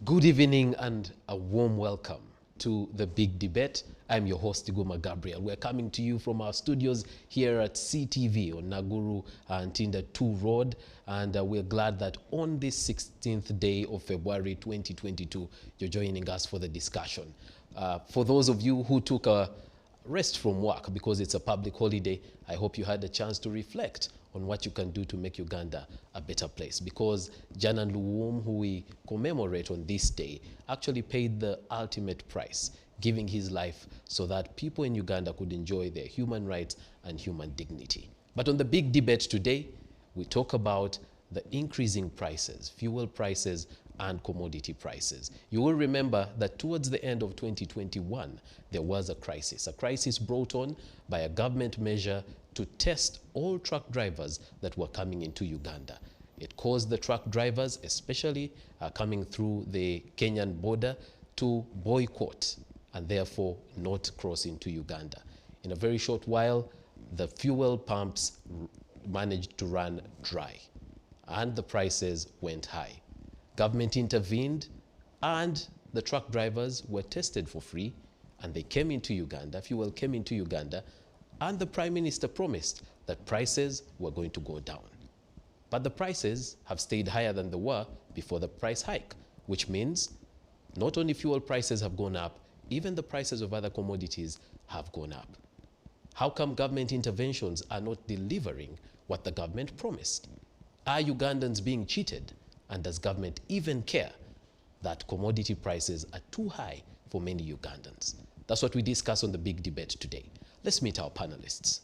Good evening and a warm welcome to the big debate. I'm your host, Iguma Gabriel. We're coming to you from our studios here at CTV on Naguru Ntinda 2 Road. And we're glad that on this 16th day of February 2022, you're joining us for the discussion. For those of you who took a rest from work because it's a public holiday, I hope you had a chance to reflect on what you can do to make Uganda a better place. Because Janan Luwum, who we commemorate on this day, actually paid the ultimate price, giving his life so that people in Uganda could enjoy their human rights and human dignity. But on the big debate today, we talk about the increasing prices, fuel prices and commodity prices. You will remember that towards the end of 2021, there was a crisis brought on by a government measure to test all truck drivers that were coming into Uganda. It caused the truck drivers, especially coming through the Kenyan border, to boycott and therefore not cross into Uganda. In a very short while, the fuel pumps managed to run dry and the prices went high. Government intervened and the truck drivers were tested for free and they came into Uganda, fuel came into Uganda, and the Prime Minister promised that prices were going to go down. But the prices have stayed higher than they were before the price hike, which means not only fuel prices have gone up, even the prices of other commodities have gone up. How come government interventions are not delivering what the government promised? Are Ugandans being cheated? And does government even care that commodity prices are too high for many Ugandans? That's what we discuss on the big debate today. Let's meet our panelists.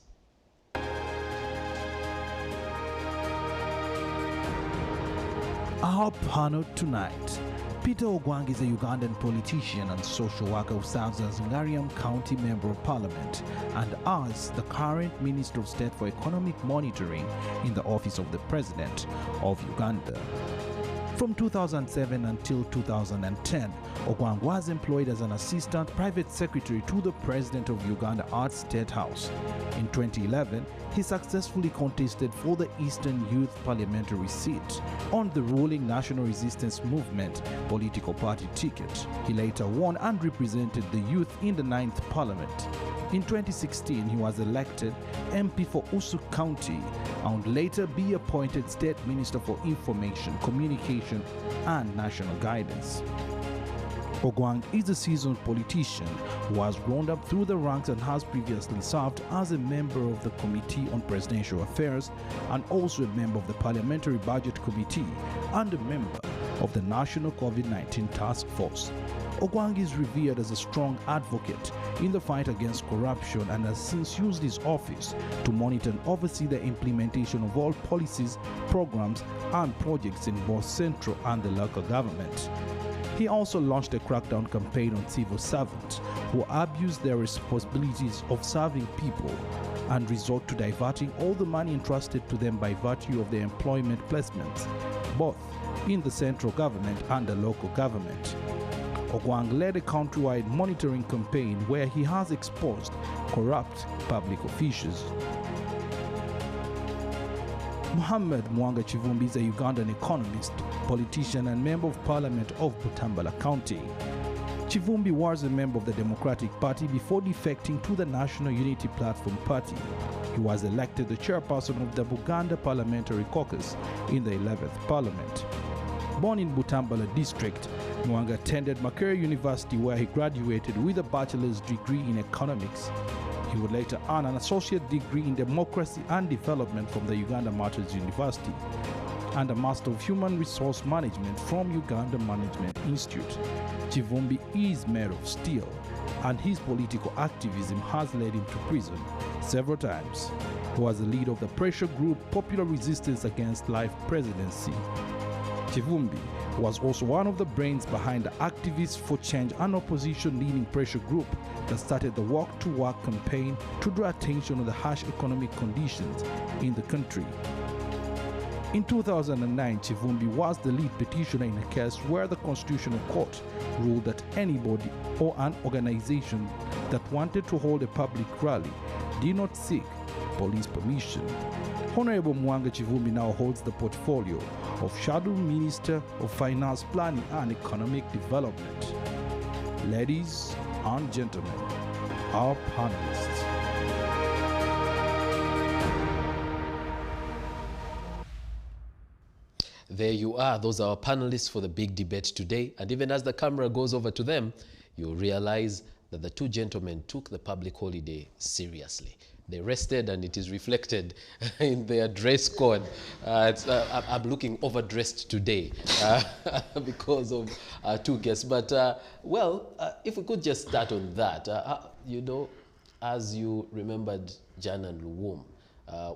Our panel tonight. Peter Ogwang is a Ugandan politician and social worker who serves as Ngariam County Member of Parliament and as the current Minister of State for Economic Monitoring in the Office of the President of Uganda. From 2007 until 2010, Ogwang was employed as an assistant private secretary to the President of Uganda at State House. In 2011, he successfully contested for the Eastern Youth Parliamentary seat on the ruling National Resistance Movement political party ticket. He later won and represented the youth in the 9th Parliament. In 2016, he was elected MP for Usuk County and would later be appointed State Minister for Information, Communication and National Guidance. Ogwang is a seasoned politician who has grown up through the ranks and has previously served as a member of the Committee on Presidential Affairs and also a member of the Parliamentary Budget Committee and a member of the National COVID-19 Task Force. Ogwang is revered as a strong advocate in the fight against corruption and has since used his office to monitor and oversee the implementation of all policies, programs, and projects in both central and the local government. He also launched a crackdown campaign on civil servants who abuse their responsibilities of serving people and resort to diverting all the money entrusted to them by virtue of their employment placements, both in the central government and the local government. Ogwang led a countrywide monitoring campaign where he has exposed corrupt public officials. Muwanga Kivumbi is a Ugandan economist, politician and member of parliament of Butambala County. Kivumbi was a member of the Democratic Party before defecting to the National Unity Platform Party. He was elected the chairperson of the Buganda Parliamentary Caucus in the 11th Parliament. Born in Butambala district, Muwanga attended Makerere University where he graduated with a bachelor's degree in economics. He would later earn an associate degree in democracy and development from the Uganda Martyrs University and a Master of Human Resource Management from Uganda Management Institute. Kivumbi is made of steel and his political activism has led him to prison several times. He was the leader of the pressure group Popular Resistance Against Life Presidency. Kivumbi was also one of the brains behind the Activists for Change and Opposition leading pressure group that started the Walk to Work campaign to draw attention to the harsh economic conditions in the country. In 2009, Kivumbi was the lead petitioner in a case where the Constitutional Court ruled that anybody or an organization that wanted to hold a public rally did not seek police permission. Honorable Muwanga Kivumbi now holds the portfolio of Shadow Minister of Finance Planning and Economic Development. Ladies and gentlemen, our panelists. There you are. Those are our panelists for the big debate today. And even as the camera goes over to them, you'll realize that the two gentlemen took the public holiday seriously. They rested, and it is reflected in their dress code. I'm looking overdressed today because of two guests. But, if we could just start on that. As you remembered Jan and Luwum,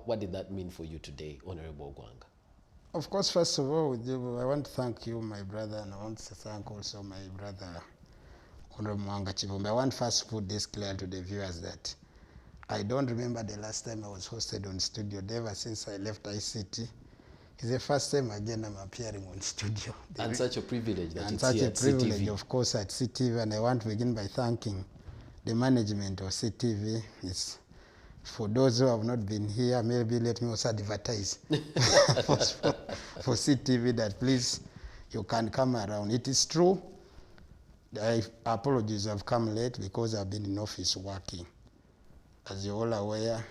what did that mean for you today, Honorable Ogwang? Of course, first of all, I want to thank you, my brother, and I want to thank also my brother, Honorable Muwanga Kivumbi. I want first to put this clear to the viewers that I don't remember the last time I was hosted on studio. Ever since I left ICT, it's the first time again I'm appearing on studio. And such a privilege that and it's such here a at privilege, CTV. of course, at CTV. And I want to begin by thanking the management of CTV. It's for those who have not been here, maybe let me also advertise for CTV that please, you can come around. It is true, apologies, I've come late because I've been in office working. As you're all aware,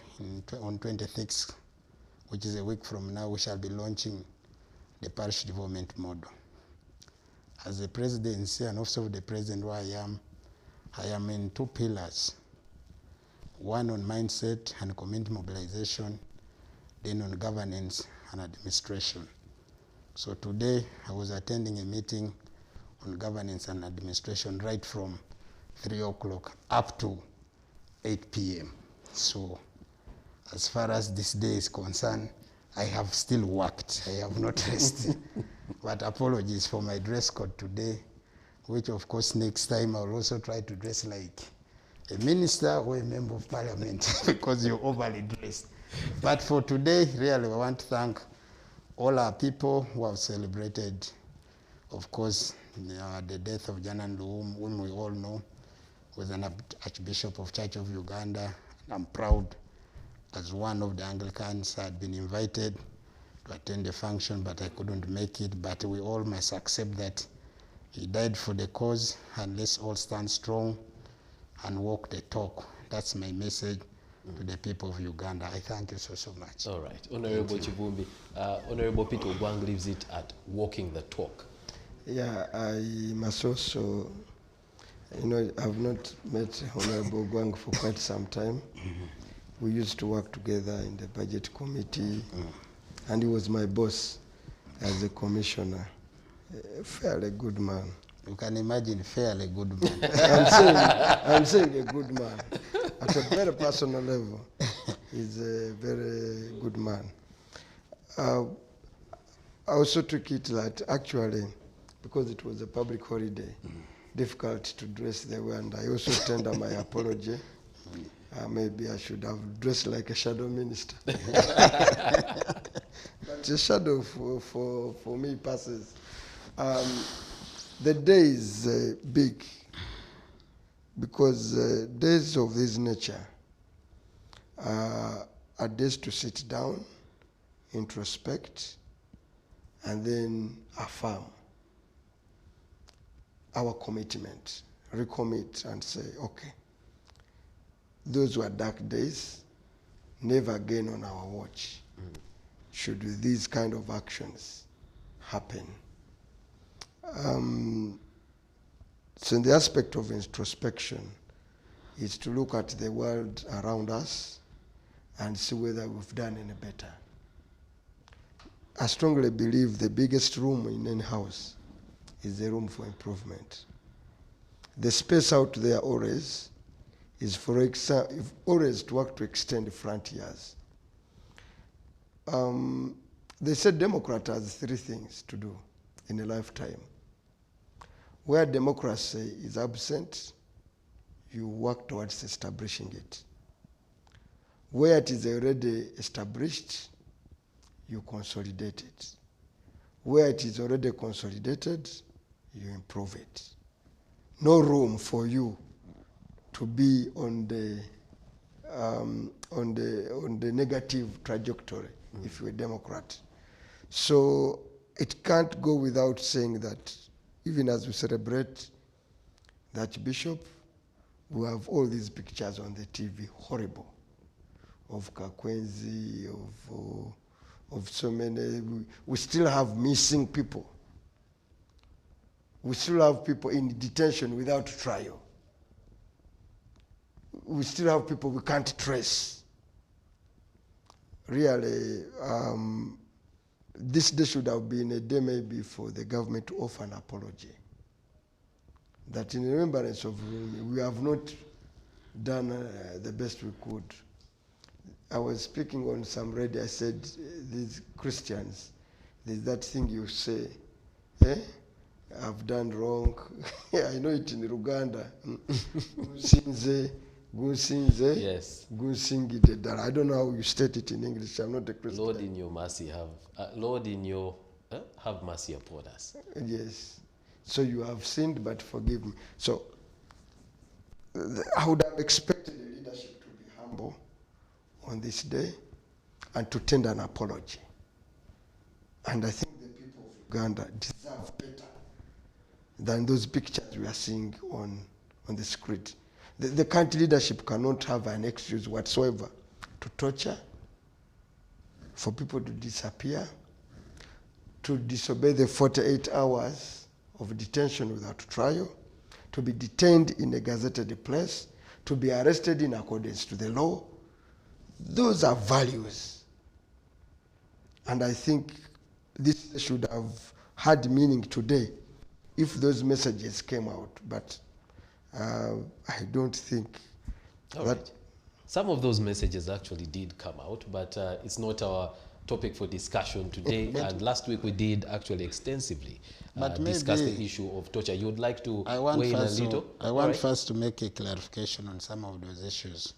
on 26th, which is a week from now, we shall be launching the parish development model. As the presidency and officer of the president where I am in two pillars. One on mindset and community mobilization, then on governance and administration. So today I was attending a meeting on governance and administration right from 3 o'clock up to 8 p.m. So as far as this day is concerned, I have still worked. I have not rested. But apologies for my dress code today, which of course next time I'll also try to dress like a minister or a member of parliament because you're overly dressed. But for today, really, I want to thank all our people who have celebrated, of course, the death of Jan and Luwum, whom we all know was an Archbishop of Church of Uganda. I'm proud, as one of the Anglicans, I had been invited to attend the function, but I couldn't make it. But we all must accept that he died for the cause, and let's all stand strong and walk the talk. That's my message to the people of Uganda. I thank you so much. All right. Honorable Kivumbi, Honorable Peter Ogwang leaves it at walking the talk. Yeah, I must also, I've not met Honorable Ogwang for quite some time. We used to work together in the budget committee, and he was my boss as a commissioner. A fairly good man. You can imagine, fairly good man. I'm saying a good man. At a very personal level, he's a very good man. I also took it that actually, because it was a public holiday, difficult to dress the way, and I also tender my apology. Maybe I should have dressed like a shadow minister. But a shadow for me passes. The day is big because days of this nature are days to sit down, introspect, and then affirm our commitment, recommit and say, okay, those were dark days, never again on our watch should these kind of actions happen. So in the aspect of introspection is to look at the world around us and see whether we've done any better. I strongly believe the biggest room in any house is the room for improvement. The space out there always is always to work to extend frontiers. They said Democrat has 3 things to do in a lifetime. Where democracy is absent, you work towards establishing it. Where it is already established, you consolidate it. Where it is already consolidated, you improve it. No room for you to be on the negative trajectory if you're a Democrat. So it can't go without saying that even as we celebrate the Archbishop, we have all these pictures on the TV, horrible, of Kakwenzi, of so many. We still have missing people. We still have people in detention without trial. We still have people we can't trace. Really, this day should have been a day maybe for the government to offer an apology. That in remembrance of Rumi, we have not done the best we could. I was speaking on some radio, I said, these Christians, there's that thing you say, I've done wrong. I know it in Uganda. Gusinze, yes. Gunsingide. I don't know how you state it in English. I'm not a Christian. Lord in your mercy Lord in your have mercy upon us. Yes. So you have sinned, but forgive me. So I would have expected the leadership to be humble on this day and to tender an apology. And I think the people of Uganda deserve better than those pictures we are seeing on the screen. The country leadership cannot have an excuse whatsoever to torture, for people to disappear, to disobey the 48 hours of detention without trial, to be detained in a gazetted place, to be arrested in accordance to the law. Those are values. And I think this should have had meaning today if those messages came out. But I don't think All right. Some of those messages actually did come out, but it's not our topic for discussion today. And last week we did actually extensively discuss the issue of torture. You would like to weigh in a little? I want first to make a clarification on some of those issues.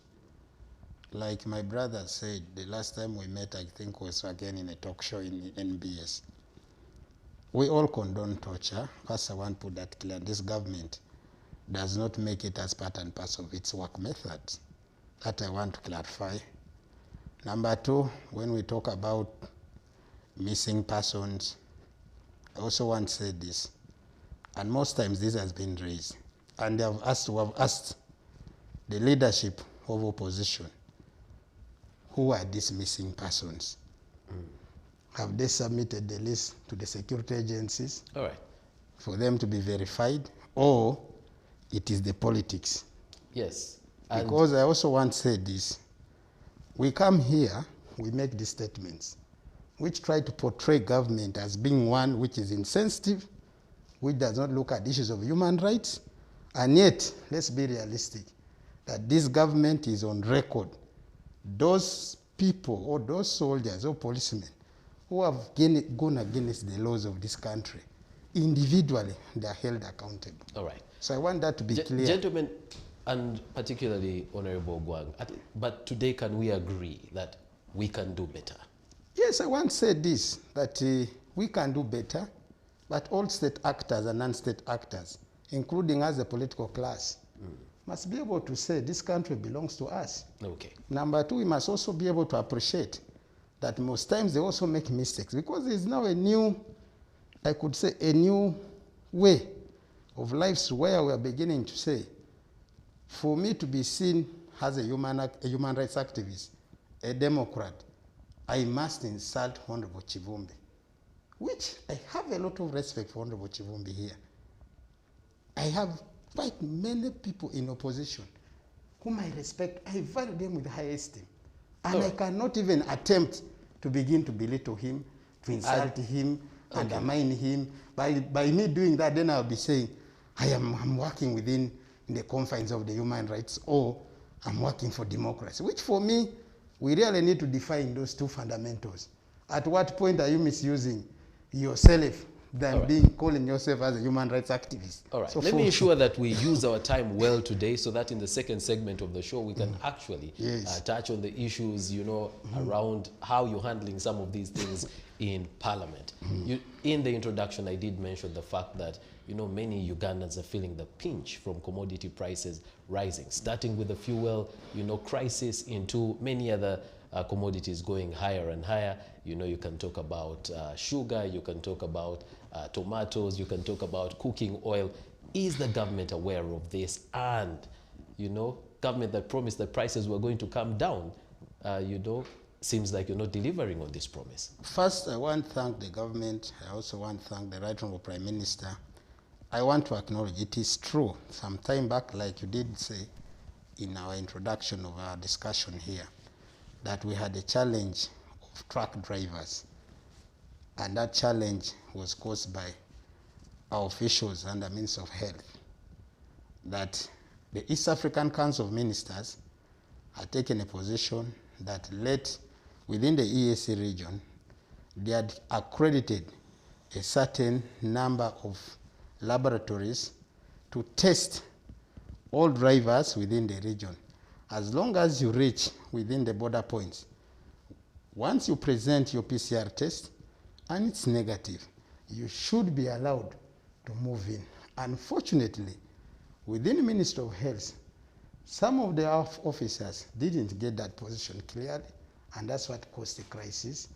Like my brother said, the last time we met, I think was again in a talk show in NBS. We all condone torture. First, I want to put that clear. This government does not make it as part and parcel of its work methods. That I want to clarify. Number two, when we talk about missing persons, I also want to say this, and most times this has been raised, and we have asked the leadership of opposition, who are these missing persons? Have they submitted the list to the security agencies? All right. For them to be verified, or it is the politics? Yes. Because I also want to say this. We come here, we make these statements, which try to portray government as being one which is insensitive, which does not look at issues of human rights, and yet, let's be realistic, that this government is on record. Those people, or those soldiers, or policemen, who have gone against the laws of this country, individually, they are held accountable. All right. So I want that to be clear. Gentlemen, and particularly Honorable Ogwang, but today can we agree that we can do better? Yes, I want to say this, that we can do better, but all state actors and non-state actors, including us, the political class, must be able to say this country belongs to us. Okay. Number two, we must also be able to appreciate that most times they also make mistakes, because there is now a new, I could say, a new way of lives where we are beginning to say, for me to be seen as a human rights activist, a Democrat, I must insult Honorable Kivumbi, which I have a lot of respect for Honorable Kivumbi here. I have quite many people in opposition whom I respect. I value them with high esteem. And I cannot even attempt to begin to belittle him, to insult him, undermine him. By me doing that, then I'll be saying, I'm working within the confines of the human rights, or I'm working for democracy, which for me, we really need to define those two fundamentals. At what point are you misusing yourself than calling yourself as a human rights activist? All right. So let me ensure that we use our time well today, so that in the second segment of the show, we can actually touch on the issues, around how you're handling some of these things in Parliament. In the introduction, I did mention the fact that many Ugandans are feeling the pinch from commodity prices rising, starting with the fuel, crisis, into many other commodities going higher and higher. You know, you can talk about sugar, you can talk about tomatoes, you can talk about cooking oil. Is the government aware of this? And, you know, government that promised that prices were going to come down, you know, seems like you're not delivering on this promise. First, I want to thank the government. I also want to thank the Right Honorable Prime Minister. I want to acknowledge it is true. Some time back, like you did say in our introduction of our discussion here, that we had a challenge of truck drivers. And that challenge was caused by our officials and the Minister of Health. That the East African Council of Ministers had taken a position that within the EAC region, they had accredited a certain number of laboratories to test all drivers within the region. As long as you reach within the border points, once you present your PCR test and it's negative, you should be allowed to move in. Unfortunately, within the Ministry of Health, some of the officers didn't get that position clearly, and that's what caused the crisis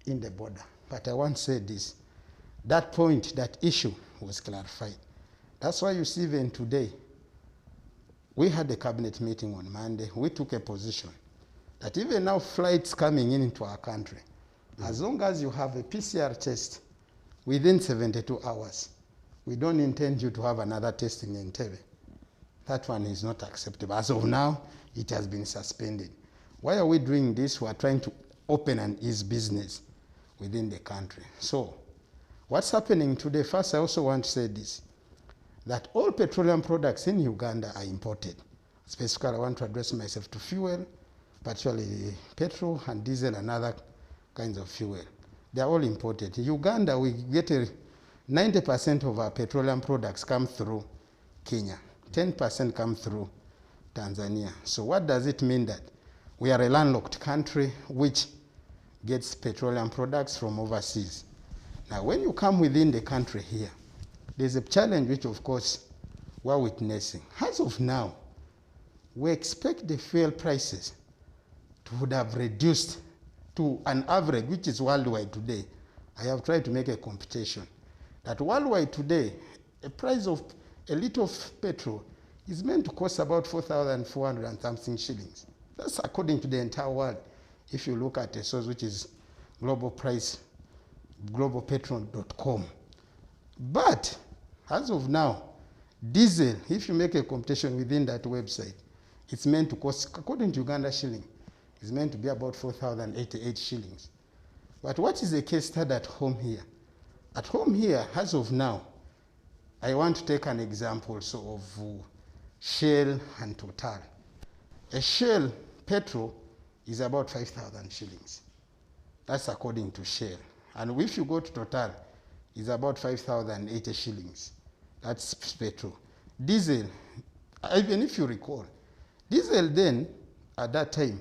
in the border. But I want to say this, that point, that issue was clarified. That's why you see even today, we had a cabinet meeting on Monday. We took a position that even now flights coming into our country, as long as you have a PCR test within 72 hours, we don't intend you to have another testing in Entebbe. That one is not acceptable. As of now, it has been suspended. Why are we doing this? We are trying to open and ease business within the country. So, what's happening today? First, I also want to say this, that all petroleum products in Uganda are imported. Specifically, I want to address myself to fuel, particularly petrol and diesel and other kinds of fuel. They are all imported. In Uganda, we get 90% of our petroleum products come through Kenya. 10% come through Tanzania. So what does it mean? That we are a landlocked country which gets petroleum products from overseas. Now, when you come within the country here, there's a challenge which, of course, we're witnessing. As of now, we expect the fuel prices would have reduced to an average, which is worldwide today. I have tried to make a computation that worldwide today, a price of a liter of petrol is meant to cost about 4,400 and something shillings. That's according to the entire world. If you look at a source which is globalpetrol.com. But as of now, diesel, if you make a computation within that website, it's meant to cost, according to Uganda shilling, it's meant to be about 4,088 shillings. But what is the case study at home here? At home here, as of now, I want to take an example of Shell and Total. A Shell petrol is about 5,000 shillings. That's according to Shell. And if you go to Total, it's about 5,080 shillings. That's petrol. Diesel, even if you recall, diesel then, at that time,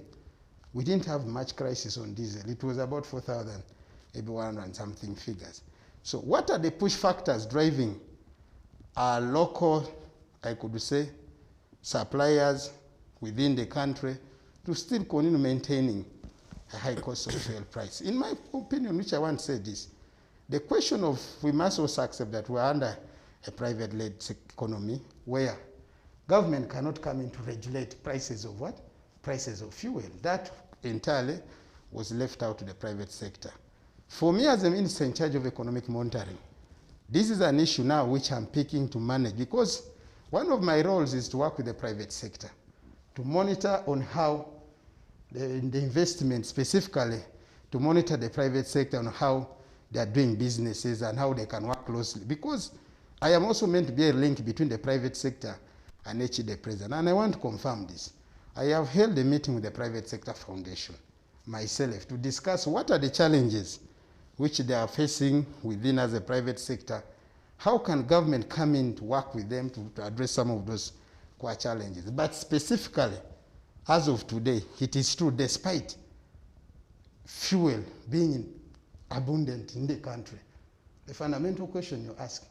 we didn't have much crisis on diesel. It was about 4,100 and something figures. So what are the push factors driving our local, I could say, suppliers within the country to still continue maintaining a high cost of fuel price? In my opinion, which I want to say this, the question of, we must also accept that we're under a private-led economy where government cannot come in to regulate prices of what? Prices of fuel. That entirely was left out to the private sector. For me as a minister in charge of economic monitoring, this is an issue now which I'm picking to manage, because one of my roles is to work with the private sector, to monitor on how the investment, specifically to monitor the private sector on how they are doing businesses and how they can work closely. Because I am also meant to be a link between the private sector and the president. And I want to confirm this. I have held a meeting with the Private Sector Foundation, myself, to discuss what are the challenges which they are facing within as a private sector. How can government come in to work with them to address some of those core challenges? But specifically, as of today, it is true, despite fuel being abundant in the country, the fundamental question you ask,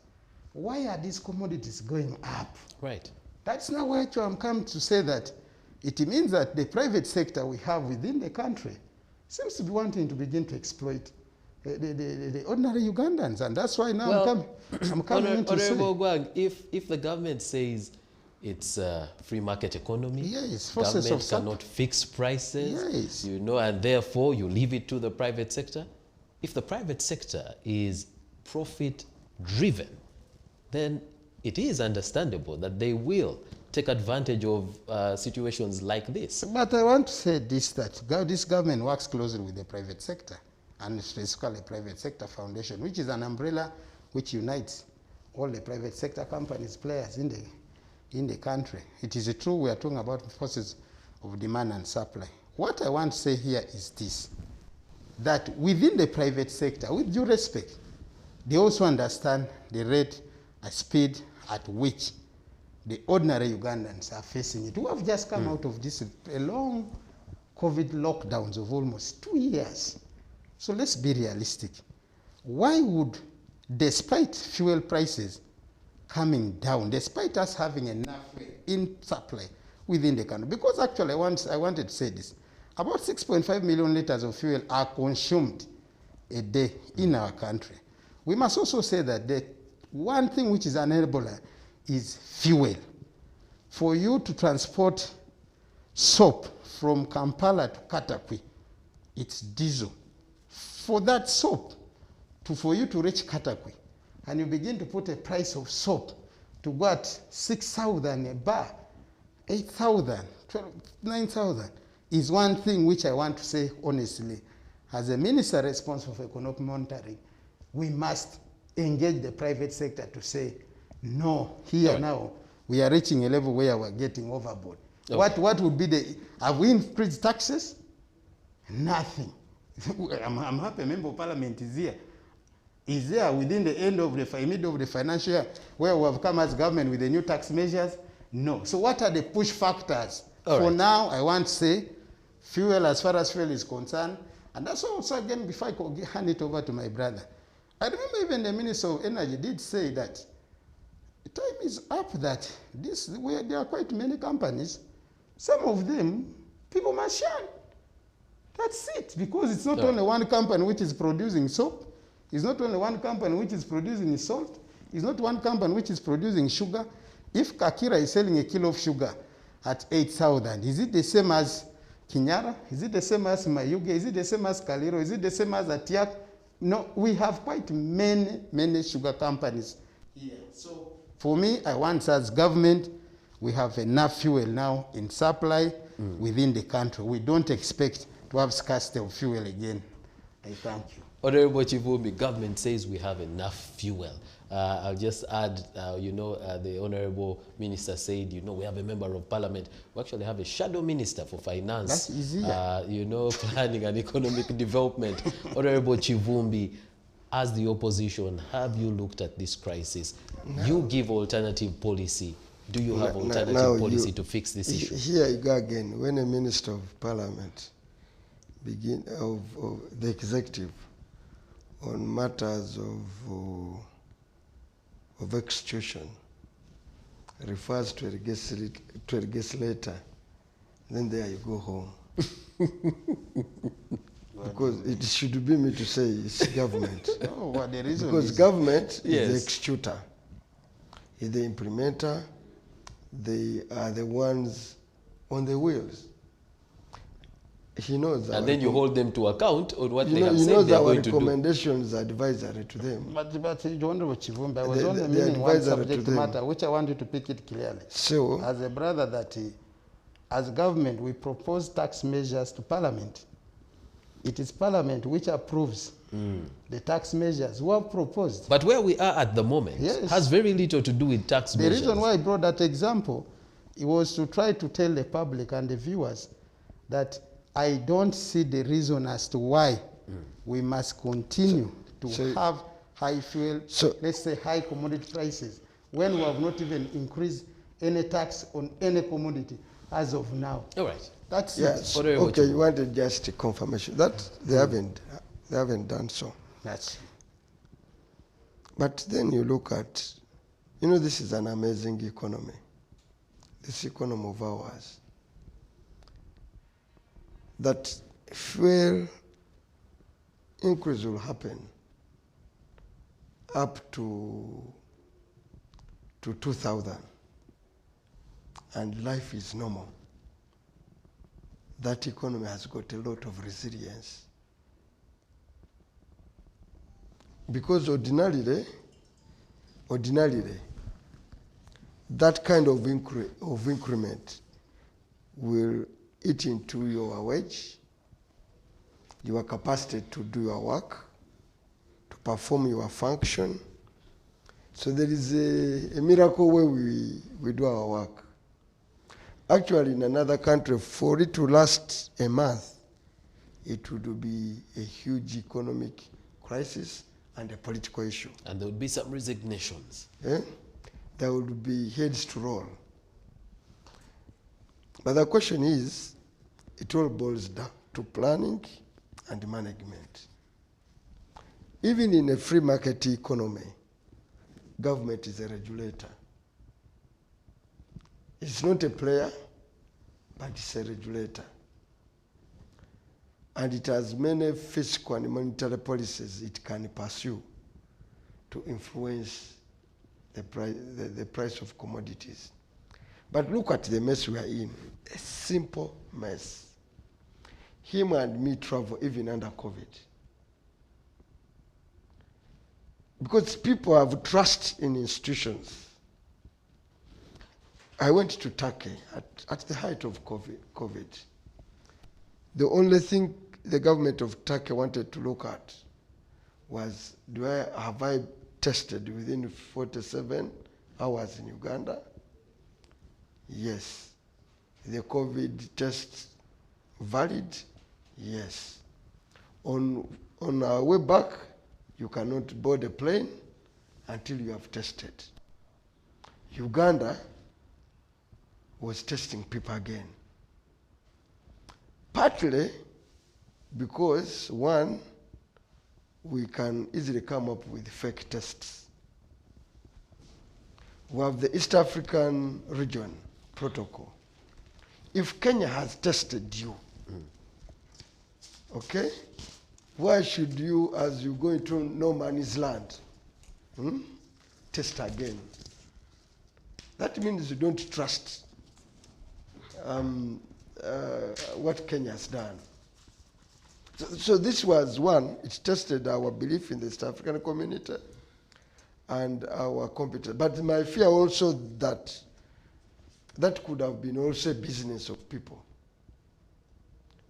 why are these commodities going up? Right. That's now why I'm come to say that it means that the private sector we have within the country seems to be wanting to begin to exploit the ordinary Ugandans, and that's why now I'm coming in to say. Honorable Ogwang, if the government says it's a free market economy, yes, government cannot fix prices, yes, you know, and therefore you leave it to the private sector. If the private sector is profit-driven, then it is understandable that they will take advantage of situations like this. But I want to say this, that this government works closely with the private sector, and specifically private sector foundation, which is an umbrella which unites all the private sector companies, players in the country. It is true we are talking about forces of demand and supply. What I want to say here is this, that within the private sector, with due respect, they also understand the rate and speed at which the ordinary Ugandans are facing it. We have just come out of this a long COVID lockdowns of almost 2 years. So let's be realistic. Why would, despite fuel prices coming down, despite us having enough in supply within the country, because actually I wanted to say this, about 6.5 million liters of fuel are consumed a day in our country. We must also say that the one thing which is an enabler is fuel. For you to transport soap from Kampala to Katakwi, it's diesel. For that soap, for you to reach Katakwi, and you begin to put a price of soap to go at 6,000 a bar, 8,000, 9,000, is one thing which I want to say honestly. As a minister responsible for economic monitoring, we must engage the private sector to say, no, here now, we are reaching a level where we're getting overboard. Okay. What would be have we increased taxes? Nothing. I'm happy a member of parliament is here. Is there within the middle of the financial year where we have come as government with the new tax measures? No. So what are the push factors? For now, I want to say, fuel, as far as fuel is concerned, and that's also, again, before I hand it over to my brother, I remember even the Minister of Energy did say that the time is up that there are quite many companies, some of them, people must shun. That's it, because it's not only one company which is producing soap, it's not only one company which is producing salt, it's not one company which is producing sugar. If Kakira is selling a kilo of sugar at 8,000, is it the same as Kinyara? Is it the same as Mayuge? Is it the same as Kaliro? Is it the same as Atiak? No, we have quite many sugar companies here. So for me, I want, as government, we have enough fuel now in supply within the country. We don't expect to have scarcity of fuel again. I thank you. Honorable Kivumbi, government says we have enough fuel. I'll just add, the Honorable Minister said, we have a member of parliament. We actually have a shadow minister for finance. That's easier. Planning and economic development. Honorable Kivumbi, as the opposition, have you looked at this crisis? No. You give alternative policy. Do you have alternative policy to fix this issue? Here you go again. When a minister of parliament of the executive on matters of execution refers to a guest letter, then there you go home. Because it should be me to say it's government. No, what the reason because is government is the executor, is the implementer, they are the ones on the wheels. He knows that. And then you hold them to account on what they have said they're going to do. He knows our recommendations are advisory to them. But Honorable Kivumbi, I was only meaning one subject matter, which I want you to pick it clearly. So, as a brother that as government, we propose tax measures to Parliament. It is Parliament which approves the tax measures who have proposed. But where we are at the moment has very little to do with tax measures. The reason why I brought that example, it was to try to tell the public and the viewers that I don't see the reason as to why we must continue to have high fuel, let's say high commodity prices, when we have not even increased any tax on any commodity as of now. All right. That's it. Okay, you wanted just a confirmation. That they haven't done so. That's. But then you look at, this is an amazing economy. This economy of ours. That fuel increase will happen up to 2,000, and life is normal. That economy has got a lot of resilience. Because ordinarily, that kind of increment will eat into your wage, your capacity to do your work, to perform your function. So there is a miracle where we do our work. Actually, in another country, for it to last a month, it would be a huge economic crisis and a political issue. And there would be some resignations. There would be heads to roll. But the question is, it all boils down to planning and management. Even in a free market economy, government is a regulator. It's not a player, but it's a regulator. And it has many fiscal and monetary policies it can pursue to influence the price of commodities. But look at the mess we are in, a simple mess. Him and me travel even under COVID. Because people have trust in institutions. I went to Turkey at the height of COVID. The only thing the government of Turkey wanted to look at was, have I tested within 47 hours in Uganda? Yes. The COVID test valid? Yes. On our way back, you cannot board a plane until you have tested. Uganda was testing people again. Partly because, one, we can easily come up with fake tests. We have the East African region protocol. If Kenya has tested you, okay, why should you, as you go into no man's land, test again? That means you don't trust what Kenya has done. So this was one, it tested our belief in the East African community and our competence. But my fear also that could have been also a business of people,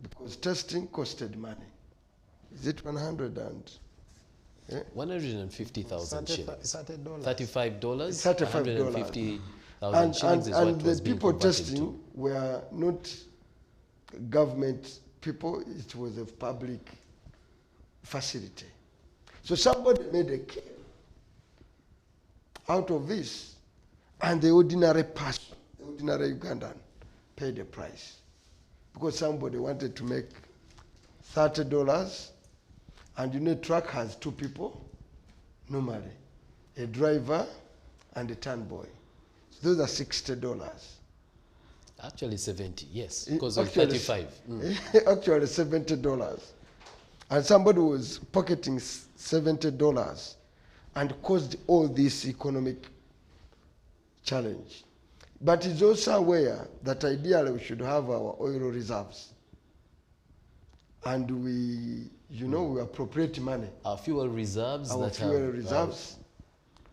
because testing costed money. Is it 150,000 shillings. $35. $35. $35. 150,000 shillings is what and was the being people converted testing to. were not government people, it was a public facility. So somebody made a kill out of this, and the ordinary person, the ordinary Ugandan, paid the price. Because somebody wanted to make $30, and you know, a truck has two people, normally, a driver and a turn boy. So those are $60. Actually 70, yes, because of Actually, 35. Actually $70. And somebody was pocketing $70 and caused all this economic challenge. But he's also aware that ideally we should have our oil reserves. And we appropriate money. Our fuel reserves Our that fuel have reserves.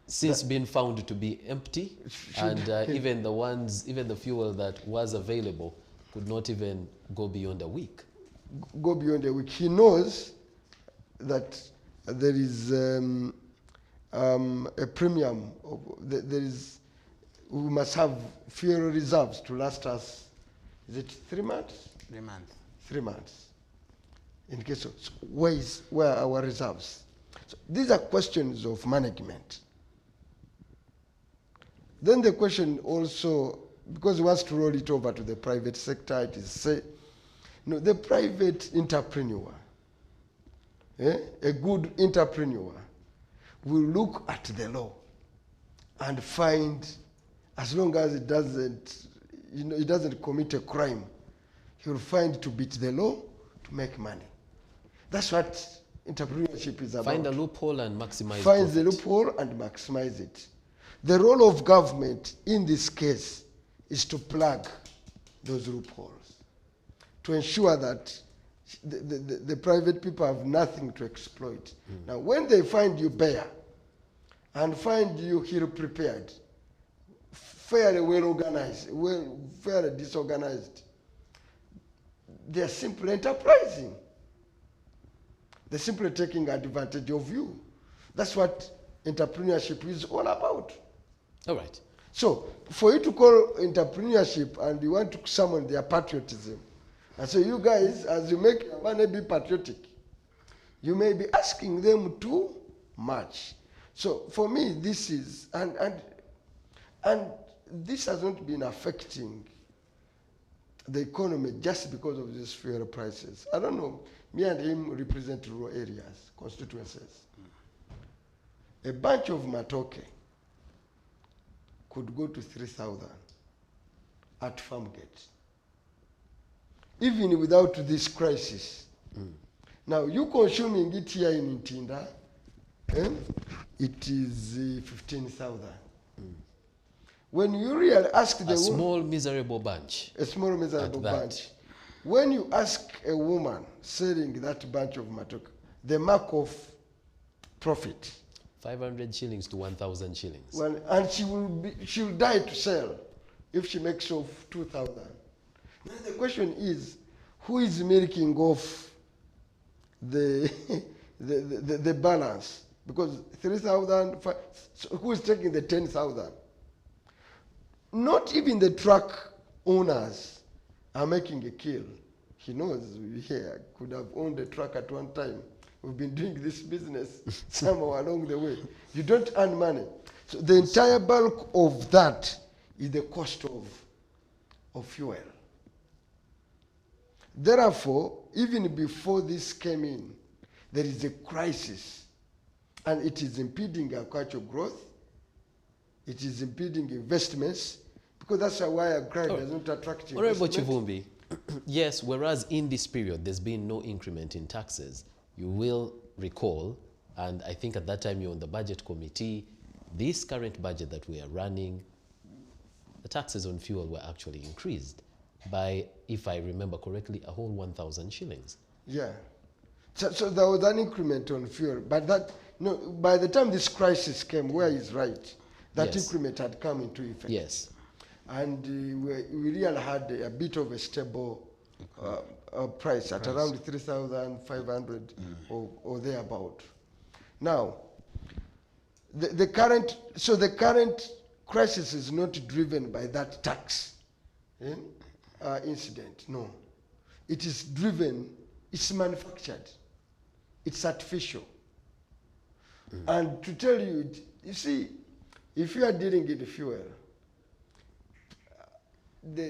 since been found to be empty, and even the fuel that was available could not even go beyond a week. Go beyond a week. He knows that there is a premium. We must have fuel reserves to last us. Is it 3 months? 3 months. 3 months. In case of, where are our reserves? So these are questions of management. Then the question also, because he wants to roll it over to the private sector, it is say, the private entrepreneur, a good entrepreneur, will look at the law and find, as long as it doesn't commit a crime, he will find to beat the law, to to make money. That's what entrepreneurship is about. Find a loophole and maximize Find profit. the loophole and maximize it. The role of government in this case is to plug those loopholes, to ensure that the private people have nothing to exploit. Now, when they find you bare and find you ill prepared, fairly well organized, fairly disorganized, they are simply enterprising. They're simply taking advantage of you. That's what entrepreneurship is all about. All right. So, for you to call entrepreneurship and you want to summon their patriotism, and so you guys, as you make your money be patriotic, you may be asking them too much. So, for me, this is, and this has not been affecting the economy just because of these fuel prices. I don't know. Me and him represent rural areas, constituencies. A bunch of matoke could go to 3,000 at farm gate, even without this crisis. Now, you consuming it here in Ntinda, it is 15,000. When you really ask the a small miserable bunch. a small miserable bunch, when you ask a woman selling that bunch of matoke, the mark of profit, 500 shillings to 1,000 shillings. well, and she'll die to sell if she makes off 2,000. Now the question is, who is milking off the the balance? Because 3,000, so who is taking the 10,000? Not even the truck owners are making a kill. He knows here could have owned a truck at one time. We've been doing this business somehow along the way. You don't earn money. So the entire bulk of that is the cost of fuel. Therefore, even before this came in, there is a crisis, and it is impeding agricultural growth. It is impeding investments, because that's why agriculture does not attract Honorable investment. Kivumbi, yes, whereas in this period there's been no increment in taxes, you will recall, and I think at that time you're on the budget committee, this current budget that we are running, the taxes on fuel were actually increased by, if I remember correctly, a whole 1,000 shillings. Yeah. So there was an increment on fuel, but that, no, by the time this crisis came, where he's right, that Yes. increment had come into effect. Yes. And we really had a bit of a stable price at around 3,500 or thereabout. Now, the current crisis is not driven by that tax incident. No, it is driven. It's manufactured. It's artificial. And to tell you, you see, if you are dealing in fuel,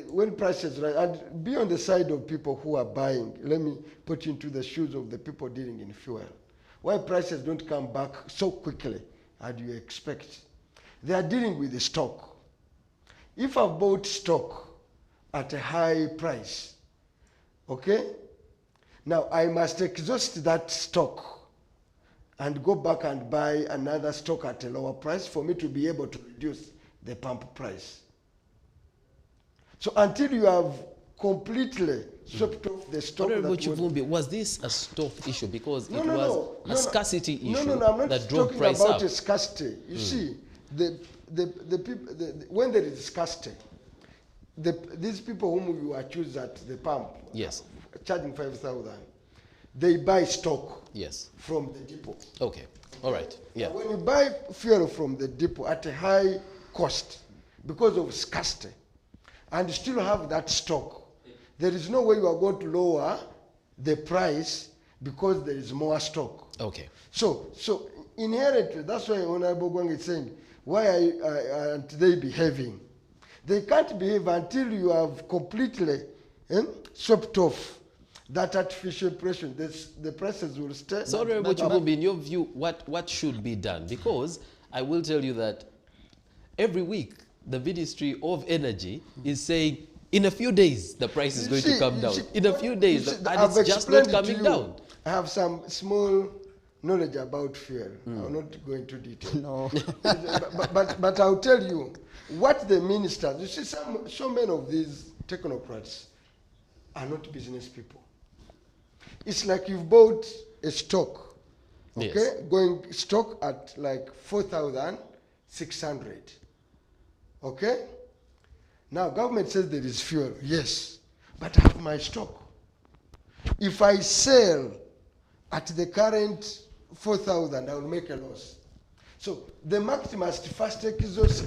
when prices rise, and be on the side of people who are buying, let me put you into the shoes of the people dealing in fuel. Why prices don't come back so quickly as you expect? They are dealing with the stock. If I've bought stock at a high price, okay, now I must exhaust that stock and go back and buy another stock at a lower price for me to be able to reduce the pump price. So until you have completely swept off the stock. Honorable Kivumbi, was this a stock issue? Because it was a scarcity issue I'm not that drove talking price about up. a scarcity. You see, the people, when there is scarcity, these people whom you accuse at the pump, Yes. charging 5,000, they buy stock Yes. from the depot. Okay. All right. Yeah. When you buy fuel from the depot at a high cost because of scarcity, and you still have that stock, there is no way you are going to lower the price because there is more stock. Okay. So inherently, that's why Honorable Ogwang is saying, why aren't they behaving? They can't behave until you have completely swept off that artificial pressure. The prices will stay. So, Honorable Kivumbi, in your view, what should be done? Because I will tell you that every week, the Ministry of Energy is saying In a few days, the price is going to come down. In a few days, and I've it's just not explained to coming you. down. I have some small knowledge about fuel. I'll not go into detail. No. but I'll tell you what the ministers, you see, so many of these technocrats are not business people. It's like you've bought a stock, okay? Yes. Going stock at like 4,600, okay? Now government says there is fuel, yes, but I have my stock. If I sell at the current 4,000, I will make a loss. So the market must first take those,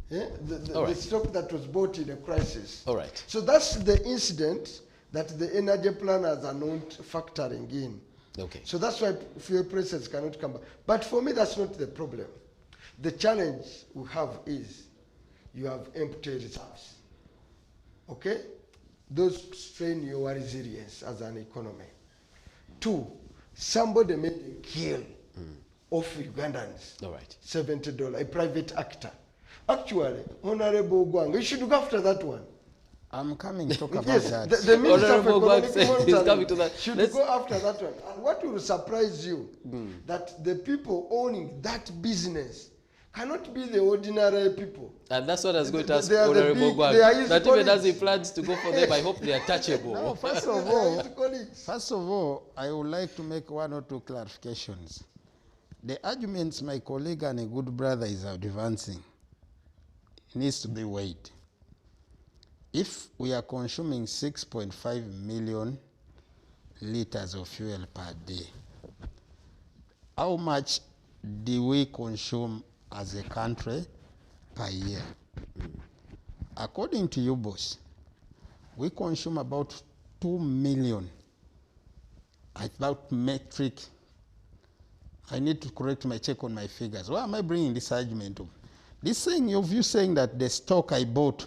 the stock that was bought in a crisis. All right. So that's the incident that the energy planners are not factoring in. Okay. So that's why fuel prices cannot come back. But for me, that's not the problem. The challenge we have is you have empty reserves. Okay? Those strain your resilience as an economy. 2, somebody made a kill of Ugandans. All right. $70, a private actor. Actually, Honorable Ogwang, you should go after that one. I'm coming to talk about Yes, that. the Minister of Honorable Ogwang Economic said he's Monitoring coming to that. should Let's- go after that one. And what will surprise you, that the people owning that business cannot be the ordinary people. And that's what I was going to ask They are the Honorable big- they are his Gwang. That even as he colleagues. plans to go for them, I hope they are touchable. No, first of They are all, his colleagues. First of all, I would like to make 1 or 2 clarifications. The arguments my colleague and a good brother is advancing needs to be weighed. If we are consuming 6.5 million liters of fuel per day, how much do we consume as a country per year? According to you, boss, we consume about 2 million, about metric. I need to correct my check on my figures. Why am I bringing this argument up? This thing of you saying that the stock I bought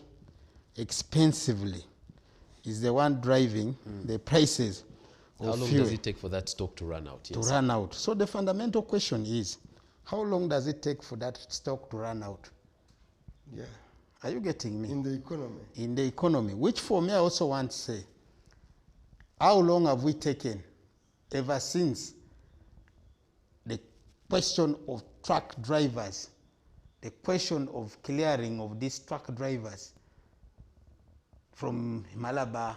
expensively is the one driving the prices of How long fuel does it take for that stock to run out? to Yes. run out. So the fundamental question is, how long does it take for that stock to run out? Yeah, Are you getting me? in the economy. In the economy, which for me I also want to say, how long have we taken ever since the question of truck drivers, the question of clearing of these truck drivers from Malabar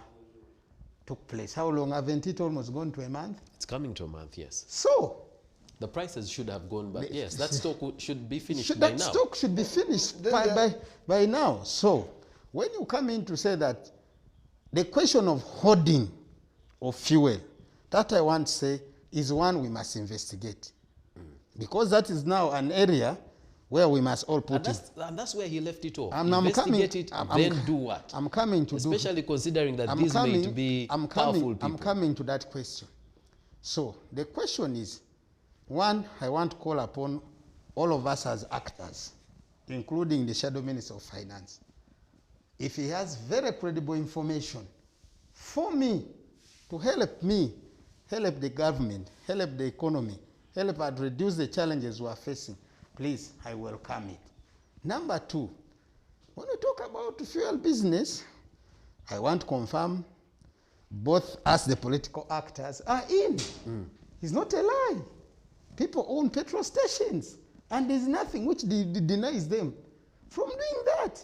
took place? How long? Haven't it almost gone to a month? It's coming to a month, yes. So, The prices should have gone back. Yes, that stock should be finished should, by that now. stock should be finished Then by now. So, when you come in to say that the question of hoarding of fuel, that I want to say is one we must investigate. Because that is now an area where we must all put in. And that's where he left it off. I'm Investigate coming- it, I'm- then do what? I'm coming to do. Especially considering that I'm these coming, may be I'm powerful coming, people. I'm coming to that question. So the question is, one, I want to call upon all of us as actors, including the Shadow Minister of Finance. If he has very credible information for me, to help me, help the government, help the economy, help us reduce the challenges we are facing, please, I welcome it. Number 2, when we talk about fuel business, I want to confirm both us, the political actors, are in. It's not a lie. People own petrol stations, and there's nothing which denies them from doing that.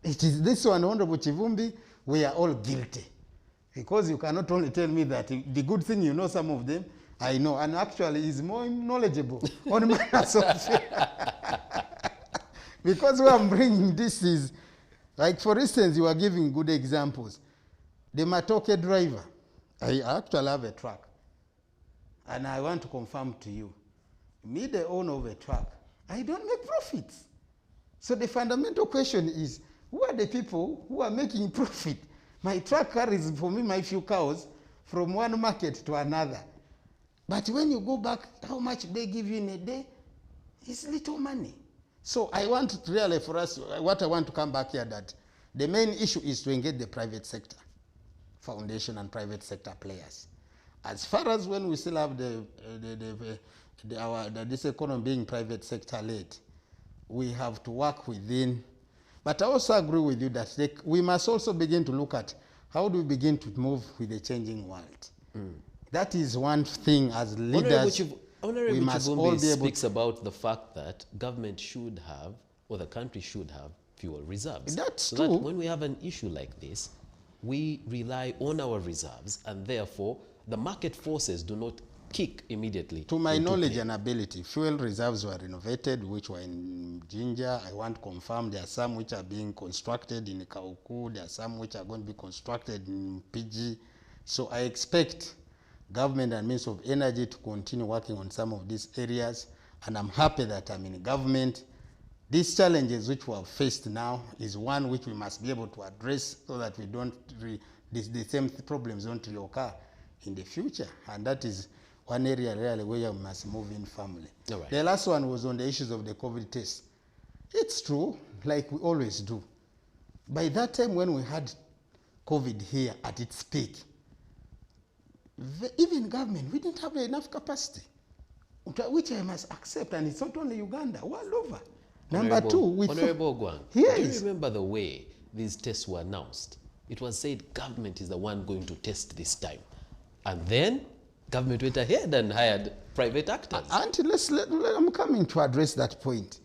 It is this one, Honorable Kivumbi, we are all guilty. Because you cannot only tell me that the good thing you know some of them, I know, and actually is more knowledgeable on matters of fuel. Because what I'm bringing this is, like for instance, you are giving good examples. The Matoke driver, I actually have a truck, and I want to confirm to you, me, the owner of a truck, I don't make profits. So the fundamental question is, who are the people who are making profit? My truck carries for me my few cows from one market to another. But when you go back, how much they give you in a day? It's little money. So I want to really, for us, what I want to come back here, that the main issue is to engage the private sector, foundation and private sector players. As far as when we still have this economy being private sector led, we have to work within But I also agree with you that we must also begin to look at how do we begin to move with the changing world. That is one thing as leaders. Honorable we must all be able speaks about the fact that government should have, or the country should have, fuel reserves. That's so true. That when we have an issue like this, we rely on our reserves, and therefore the market forces do not kick immediately. To my knowledge and ability, fuel reserves were renovated, which were in Jinja. I want to confirm there are some which are being constructed in Kauku. There are some which are going to be constructed in PG. So I expect government and Ministry of Energy to continue working on some of these areas. And I'm happy that I'm in government. These challenges which we have faced now is one which we must be able to address so that we don't, the same problems don't reoccur in the future. And that is one area really where we must move in firmly. Right. The last one was on the issues of the COVID test. It's true, like we always do. By that time when we had COVID here at its peak, even government, we didn't have enough capacity, which I must accept, and it's not only Uganda, world over. Number two, Honorable Ogwang, yes. Do you remember the way these tests were announced? It was said government is the one going to test this time. And then government went ahead and hired private actors. I'm coming to address that point.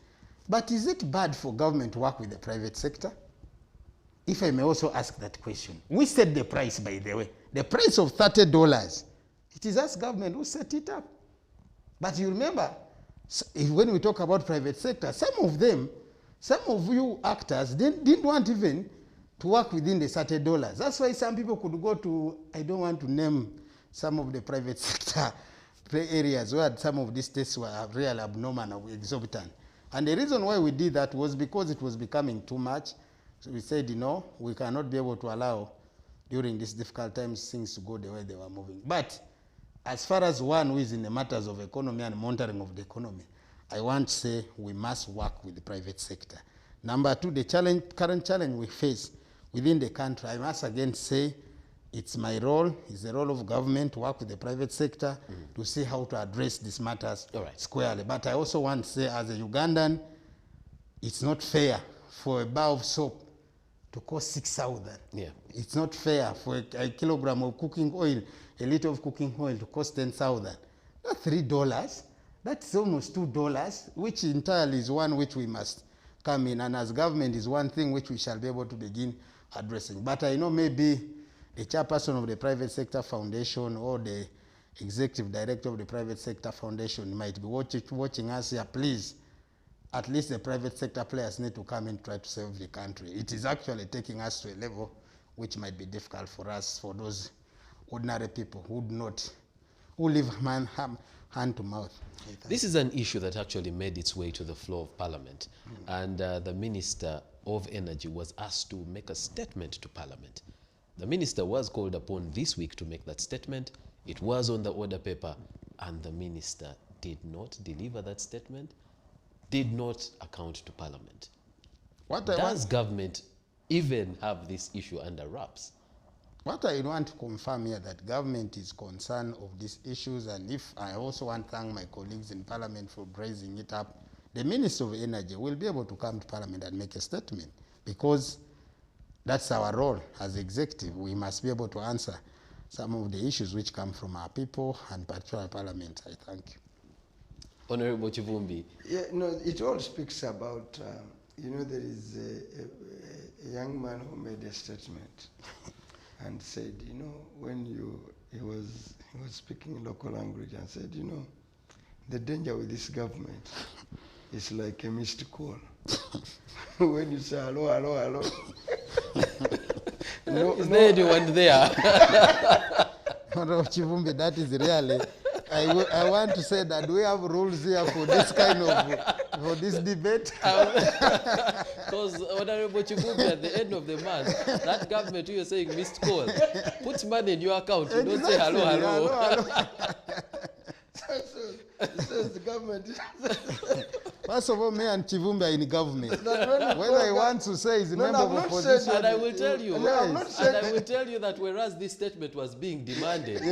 But is it bad for government to work with the private sector? If I may also ask that question. We set the price, by the way. The price of $30, it is us government who set it up. But you remember, when we talk about private sector, some of you actors didn't want even to work within the $30. That's why some people could go to, I don't want to name some of the private sector areas where some of these tests were real abnormal or exorbitant. And the reason why we did that was because it was becoming too much. So we said, we cannot be able to allow during these difficult times things to go the way they were moving. But as far as one who is in the matters of economy and monitoring of the economy, I want to say we must work with the private sector. Number two, the current challenge we face within the country, I must again say it's my role, it's the role of government to work with the private sector to see how to address these matters squarely. But I also want to say as a Ugandan, it's not fair for a bar of soap to cost 6,000. Yeah. It's not fair for a kilogram of cooking oil, a liter of cooking oil to cost 10,000. That's $3. That's almost $2, which entirely is one which we must come in. And as government is one thing which we shall be able to begin addressing. But I know maybe the chairperson of the Private Sector Foundation or the executive director of the Private Sector Foundation might be watching us here. Please, at least the private sector players need to come and try to save the country. It is actually taking us to a level which might be difficult for us, for those ordinary people who live hand to mouth. This is an issue that actually made its way to the floor of Parliament. And the Minister of Energy was asked to make a statement to Parliament. The Minister was called upon this week to make that statement. It was on the order paper, and the Minister did not deliver that statement, did not account to Parliament. Does government even have this issue under wraps? What I want to confirm here that government is concerned of these issues, and if I also want to thank my colleagues in Parliament for raising it up, the Minister of Energy will be able to come to Parliament and make a statement, because that's our role as executive. We must be able to answer some of the issues which come from our people and particularly Parliament. I thank you. Honorable Kivumbi. Yeah, no, it all speaks about, there is a young man who made a statement and said, when he was speaking in local language and said, the danger with this government is like a missed call. When you say hello, hello, hello. Is there anyone there? Kivumbi, that is really, I want to say that we have rules here for this kind of, for this debate. Because Honorable Kivumbi, at the end of the month, that government you're saying missed call, puts money in your account, you don't say hello, hello. So the government. First of all, me and Kivumbi are in government. When I want to say is a member of opposition. And I will tell you, I will tell you that whereas this statement was being demanded,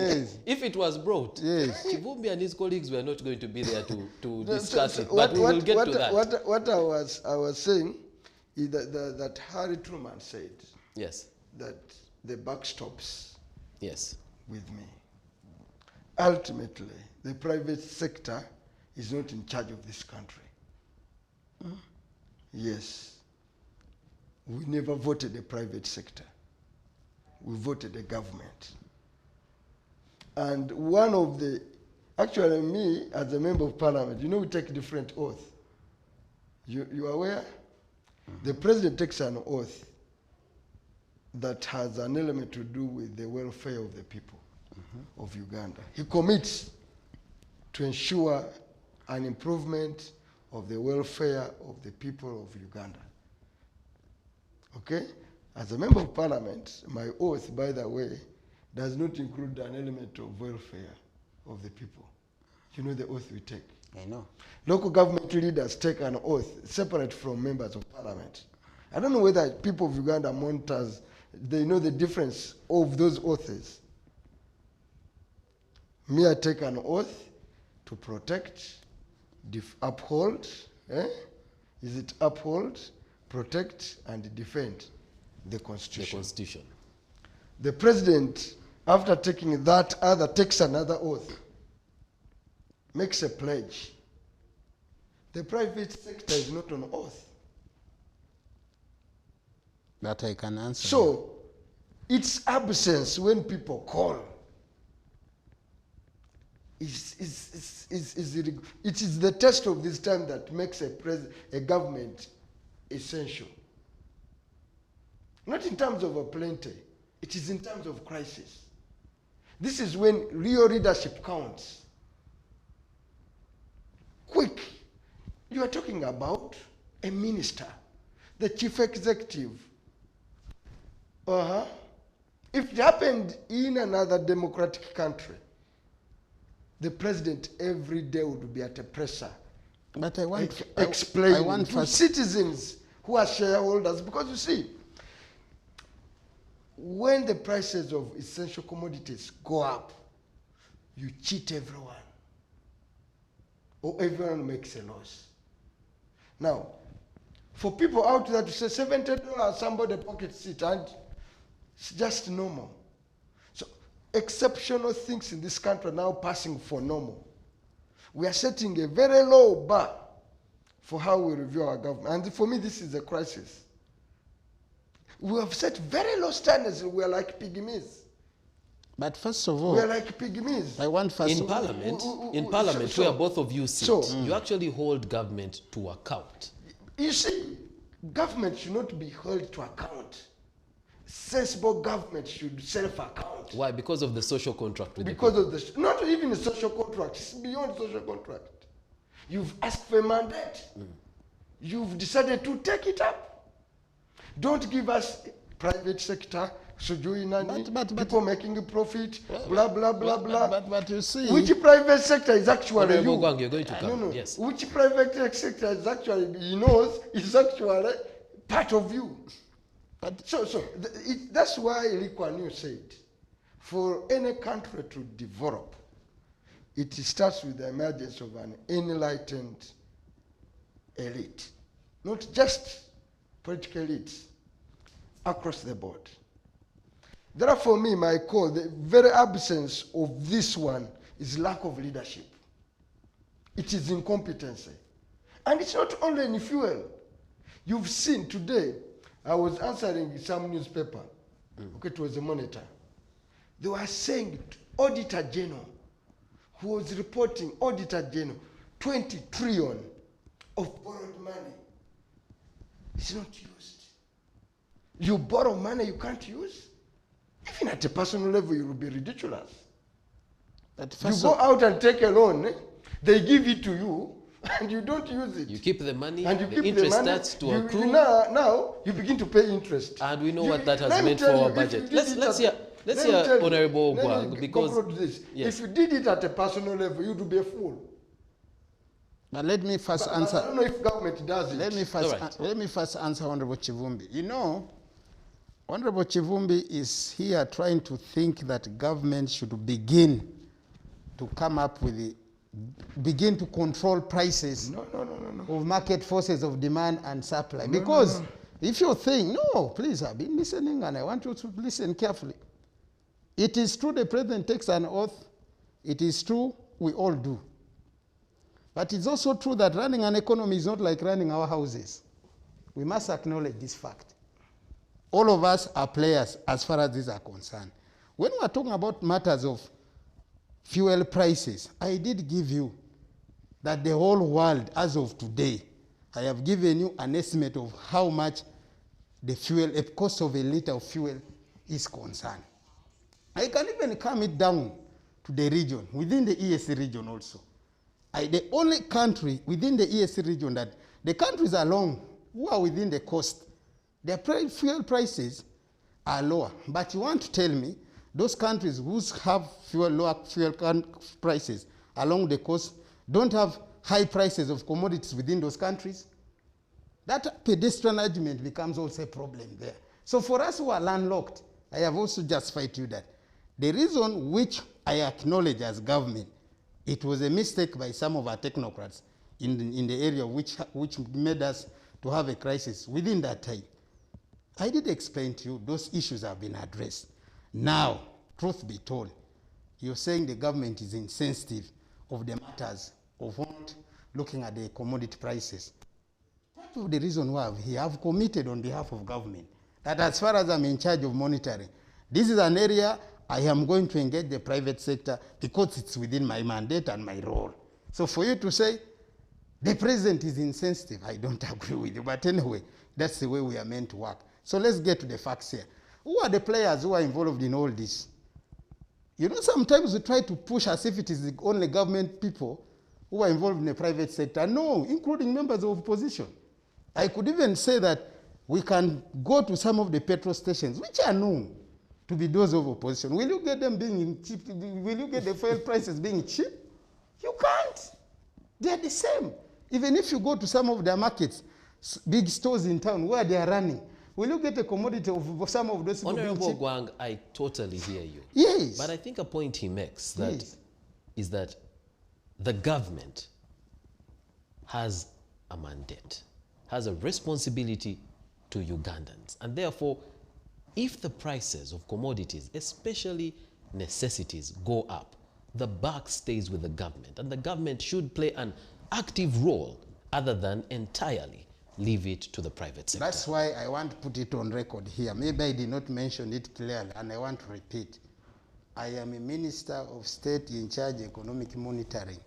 if it was brought, Kivumbi and his colleagues were not going to be there to discuss it. But we will get to that. What I was saying that Harry Truman said Yes. that the buck stops Yes. with me. Ultimately, the private sector is not in charge of this country. Yes. We never voted the private sector. We voted the government. And one of the, actually me as a member of parliament, you know we take different oaths. You are aware? The president takes an oath that has an element to do with the welfare of the people of Uganda. He commits to ensure an improvement of the welfare of the people of Uganda. Okay? As a member of parliament, my oath, by the way, does not include an element of welfare of the people. You know the oath we take. I know. Local government leaders take an oath separate from members of parliament. I don't know whether people of Uganda monitors, they know the difference of those oaths. Me, I take an oath to protect, uphold, is it uphold, protect, and defend the Constitution. The Constitution. The president, after taking that other, takes another oath, makes a pledge. The private sector is not on oath. That I can answer. So, its absence when people call it is the test of this time that makes a government essential. Not in terms of a plenty, it is in terms of crisis. This is when real leadership counts. Quick, you are talking about a minister, the chief executive. If it happened in another democratic country, the president every day would be at a presser. But I want explaining to citizens who are shareholders, because you see, when the prices of essential commodities go up, you cheat everyone, or everyone makes a loss. Now, for people out there to say $70, somebody pockets it, and it's just normal. So exceptional things in this country are now passing for normal. We are setting a very low bar for how we review our government. And for me, this is a crisis. We have set very low standards. We are like pygmies. But first of all, we are like pygmies. I want first in Parliament, where both of you sit, you actually hold government to account. You see, government should not be held to account. Sensible government should self-account. Why? Because of the social contract with because of the, not even the social contract, it's beyond social contract. You've asked for a mandate. You've decided to take it up. Don't give us private sector, people making a profit, blah, blah, blah, blah. But you see, which private sector is actually you? Ogwang, you're going to come. Yes. Which private sector is actually, he knows, is actually part of you. But that's why Lee Kuan Yew said, for any country to develop, it starts with the emergence of an enlightened elite, not just political elites, across the board. Therefore, me, my call, the very absence of this one is lack of leadership. It is incompetency. And it's not only in fuel. You've seen today, I was answering some newspaper, okay, it was a Monitor. They were saying Auditor General, who was reporting, Auditor General, 20 trillion of borrowed money is not used. You borrow money you can't use? Even at a personal level, you will be ridiculous. But you go out and take a loan, they give it to you, and you don't use it. You keep the money, and you the keep interest the money, starts to accrue. Now you begin to pay interest. And we know what that has meant for our budget. Let's hear Honorable Ogwang, because if you did it at a personal level, you would be a fool. But let me first answer. I don't know if government does it. Let me first answer Honorable Kivumbi. You know, Honorable Kivumbi is here trying to think that government should begin to come up with begin to control prices of market forces of demand and supply. Because if you're saying, no, please, I've been listening and I want you to listen carefully. It is true the president takes an oath. It is true we all do. But it's also true that running an economy is not like running our houses. We must acknowledge this fact. All of us are players as far as these are concerned. When we're talking about matters of fuel prices, I did give you that the whole world, as of today, I have given you an estimate of how much the cost of a liter of fuel is concerned. I can even calm it down to the region, within the EAC region also. The only country within the EAC region that the countries along who are within the coast, their fuel prices are lower. But you want to tell me those countries who have lower fuel prices along the coast don't have high prices of commodities within those countries? That pedestrian argument becomes also a problem there. So for us who are landlocked, I have also justified to you that the reason which I acknowledge as government, it was a mistake by some of our technocrats in the area which made us to have a crisis within that time. I did explain to you those issues have been addressed. Now, truth be told, you're saying the government is insensitive of the matters of what, looking at the commodity prices. Part of the reason why I've committed on behalf of government that as far as I'm in charge of monitoring, this is an area I am going to engage the private sector because it's within my mandate and my role. So for you to say the president is insensitive, I don't agree with you. But anyway, that's the way we are meant to work. So let's get to the facts here. Who are the players who are involved in all this? You know, sometimes we try to push as if it is the only government people who are involved in the private sector. No, including members of opposition. I could even say that we can go to some of the petrol stations, which are known to be those of opposition. Will you get them being cheap? Will you get the fuel prices being cheap? You can't. They're the same. Even if you go to some of their markets, big stores in town where they are running, will you get a commodity of some of those? Honorable Ogwang, I totally hear you. Yes. But I think a point he makes that yes. is that the government has a mandate, has a responsibility to Ugandans. And therefore, if the prices of commodities, especially necessities, go up, the buck stays with the government. And the government should play an active role other than entirely leave it to the private sector. That's why I want to put it on record here. Maybe I did not mention it clearly, and I want to repeat. I am a Minister of State in charge of economic monitoring.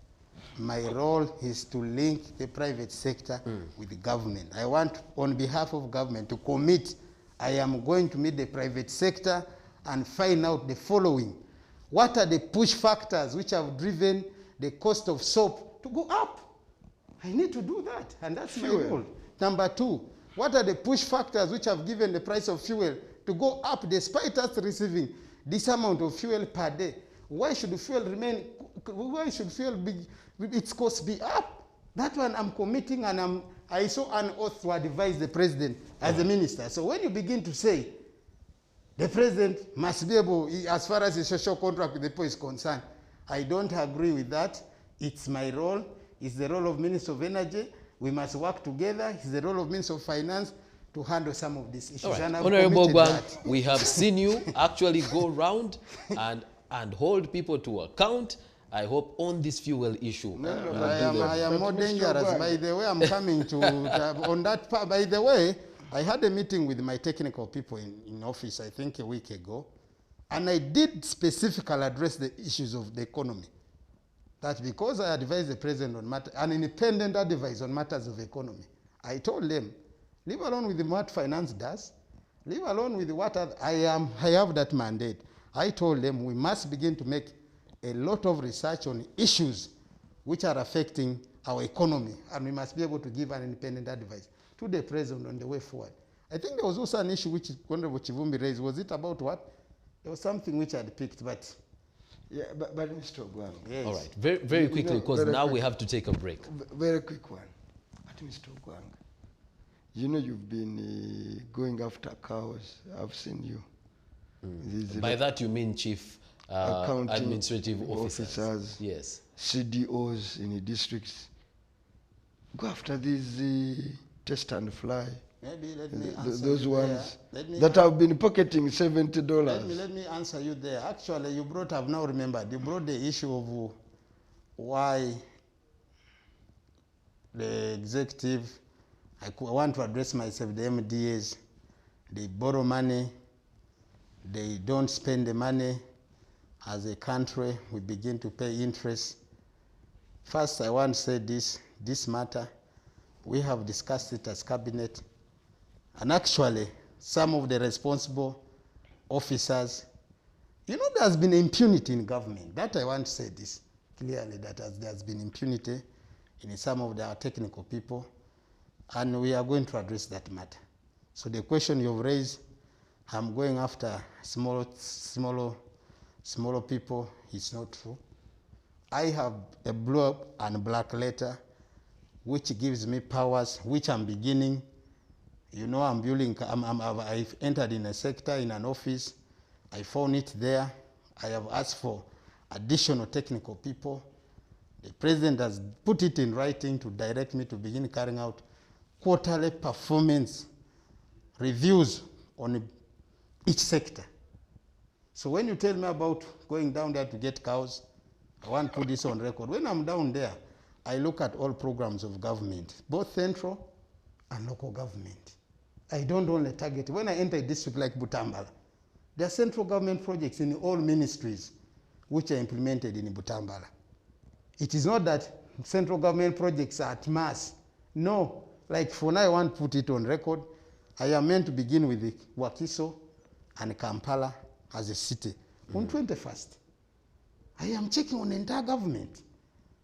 My role is to link the private sector with the government. I want, on behalf of government, to commit. I am going to meet the private sector and find out the following. What are the push factors which have driven the cost of soap to go up? I need to do that, and that's my role. Number two, what are the push factors which have given the price of fuel to go up despite us receiving this amount of fuel per day? Why should fuel its cost be up? That one I'm committing, and I saw an oath to advise the president as a minister. So when you begin to say the president must be able, as far as the social contract with the people is concerned, I don't agree with that. It's my role. It's the role of Minister of Energy. We must work together. It's the role of Minister of Finance to handle some of these issues. All right. And Honorable Ogwang, we have seen you actually go round and hold people to account. I hope on this fuel issue. I am more dangerous. By the way, I'm coming to on that part. By the way, I had a meeting with my technical people in office, I think a week ago, and I did specifically address the issues of the economy. That because I advised the president on matter, an independent advice on matters of economy, I told them, leave alone with what finance does, leave alone with what I have that mandate. I told them we must begin to make a lot of research on issues which are affecting our economy, and we must be able to give an independent advice to the president on the way forward. I think there was also an issue which Honorable Kivumbi raised. Was it about what? There was something which I had picked, but... Yeah, but Mr. Ogwang. Yes. All right, very quickly, because now we have to take a break. Very quick one. But Mr. Ogwang, you know you've been going after cows. I've seen you. By that you mean chief administrative officers. Yes. CDOs in the districts. Go after these test and fly Maybe let me answer those you ones there. that have been pocketing $70. Let me answer you there. Actually, you brought, I've now remembered, you brought the issue of why the executive, I want to address myself, the MDAs, they borrow money, they don't spend the money. As a country, we begin to pay interest. First, I want to say this matter, we have discussed it as cabinet, and actually, some of the responsible officers, there's been impunity in government. That I want to say this clearly, that there's been impunity in some of our technical people, and we are going to address that matter. So the question you've raised, I'm going after smaller people, it's not true. I have a blue and black letter which gives me powers, which I'm beginning. I'm building, I've entered in a sector, in an office. I found it there. I have asked for additional technical people. The president has put it in writing to direct me to begin carrying out quarterly performance reviews on each sector. So when you tell me about going down there to get cows, I want to put this on record. When I'm down there, I look at all programs of government, both central and local government. I don't only target. When I enter a district like Butambala, there are central government projects in all ministries which are implemented in Butambala. It is not that central government projects are at mass. No, like for now I want to put it on record. I am meant to begin with the Wakiso and Kampala as a city on 21st. I am checking on the entire government.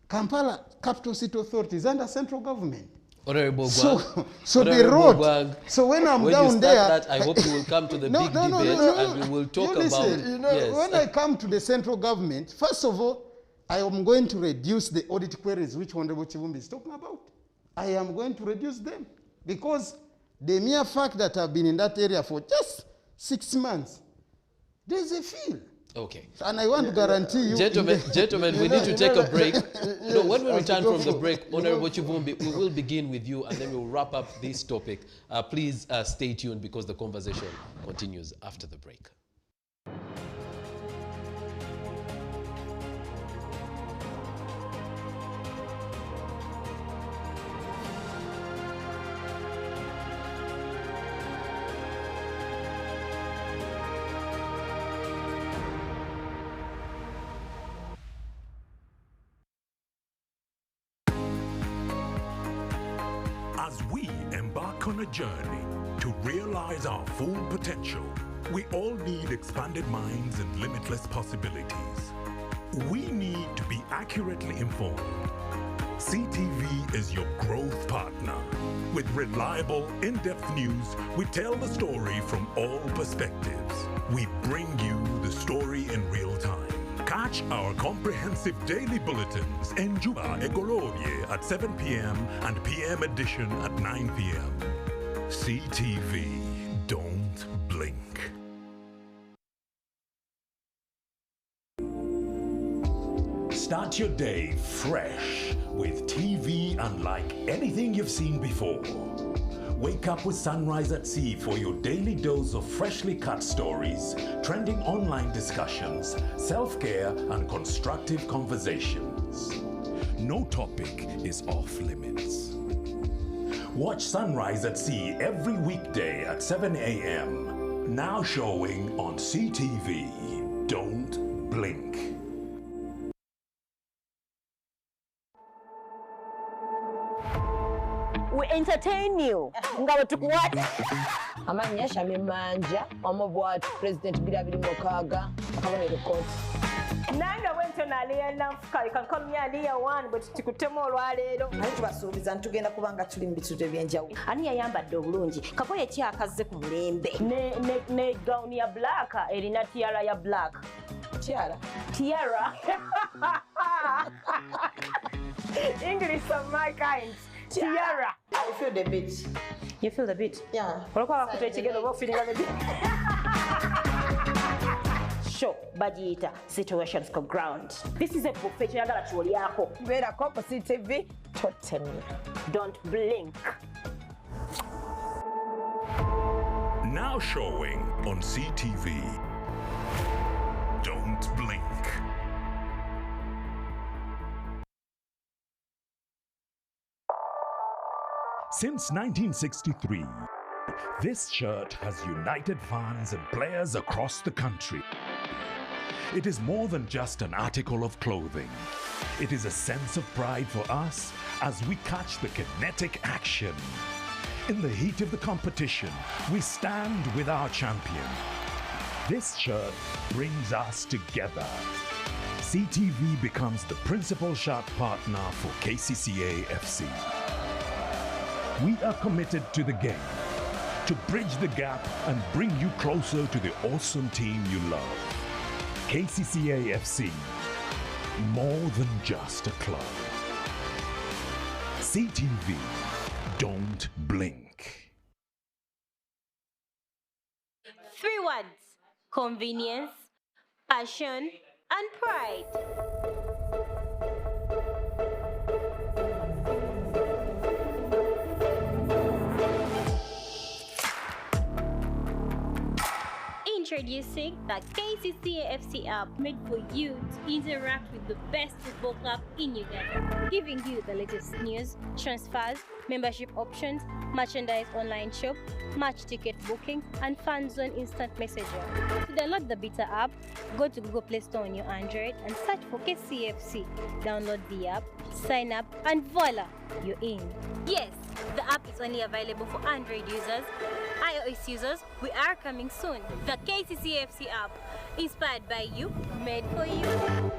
Kampala, capital city authority, is under central government. Honorable So Honorable the road. Gwang, So when I'm when down you start there, that, I hope you will come to the big debate and we will talk listen, about. Yes. When I come to the central government, first of all, I am going to reduce the audit queries which Honorable Kivumbi is talking about. I am going to reduce them because the mere fact that I've been in that area for just 6 months, there's a feel. Okay. And I want to guarantee you... Gentlemen, we need to take a break. No, when we return from the break, Honorable Kivumbi, we will begin with you and then we'll wrap up this topic. Please stay tuned because the conversation continues after the break. As we embark on a journey to realize our full potential, we all need expanded minds and limitless possibilities. We need to be accurately informed. CTV is your growth partner. With reliable, in-depth news, we tell the story from all perspectives. We bring you the story in real time. Catch our comprehensive daily bulletins in Juba Egolobye at 7 p.m. and PM edition at 9 p.m. CTV, don't blink. Start your day fresh with TV unlike anything you've seen before. Wake up with Sunrise at Sea for your daily dose of freshly cut stories, trending online discussions, self-care, and constructive conversations. No topic is off limits. Watch Sunrise at Sea every weekday at 7 a.m. Now showing on CTV. Don't blink. We entertain you. Ngawe tukuwata. Amanya Shamimanja, omobwat President Gabriel Mokaga, akabonero court. Nanga wento naliya nafuka ikankomya aliya one but tikutemo olwaleero. Ali tubasuubiza ntugenda kubanga tuli mu bitundu ebyenjawulo. Ani yayambadde obulungi. Kakoye kyakazze ku mulembe. Ne gown ya black erina tiara ya black. Tiara. English of my kind. Tiara. I feel the beat. You feel the beat? Yeah. Olwokuba bakuta ekigero oba feeling the beat. Show bagiyita situations ko ground. This is a buffet kyagala kyolyako. Beerako ku CTV totemya. Don't blink. Now showing on CTV. Don't blink. Since 1963, this shirt has united fans and players across the country. It is more than just an article of clothing. It is a sense of pride for us as we catch the kinetic action. In the heat of the competition, we stand with our champion. This shirt brings us together. CTV becomes the principal shirt partner for KCCA FC. We are committed to the game, to bridge the gap and bring you closer to the awesome team you love. KCCA FC, more than just a club. CTV, don't blink. 3 words: convenience, passion, and pride. Introducing the KCCA FC app, made for you to interact with the best football club in Uganda, giving you the latest news, transfers, membership options, merchandise online shop, match ticket booking, and fan zone instant messaging. To download the beta app, go to Google Play Store on your Android and search for KCFC. Download the app, sign up, and voila, you're in. Yes, the app is only available for Android users. iOS users, we are coming soon. The KCCFC app, inspired by you, made for you.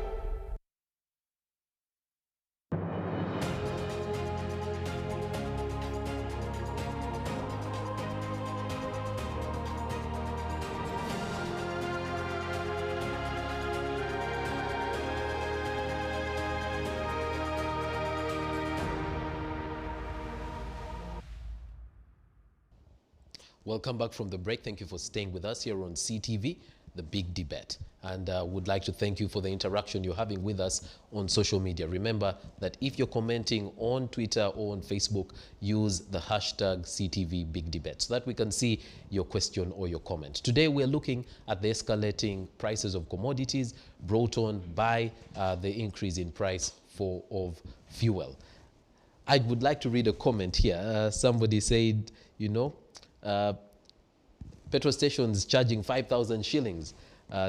Welcome back from the break. Thank you for staying with us here on CTV, The Big Debate. And would like to thank you for the interaction you're having with us on social media. Remember that if you're commenting on Twitter or on Facebook, use the hashtag CTV Big Debate so that we can see your question or your comment. Today we're looking at the escalating prices of commodities brought on by the increase in price of fuel. I would like to read a comment here. Somebody said, you know, petrol stations charging 5,000 shillings.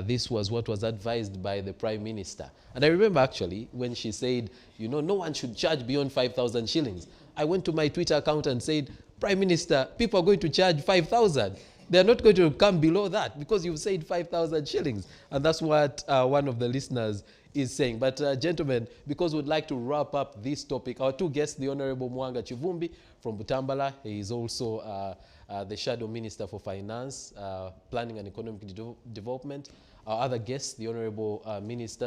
This was what was advised by the Prime Minister. And I remember actually when she said, you know, no one should charge beyond 5,000 shillings. I went to my Twitter account and said, Prime Minister, people are going to charge 5,000. They're not going to come below that because you've said 5,000 shillings. And that's what one of the listeners is saying. But gentlemen, because we'd like to wrap up this topic, our two guests, the Honorable Muwanga Kivumbi from Butambala, he is also the Shadow Minister for Finance, Planning and Economic Development. Our other guest, the Honorable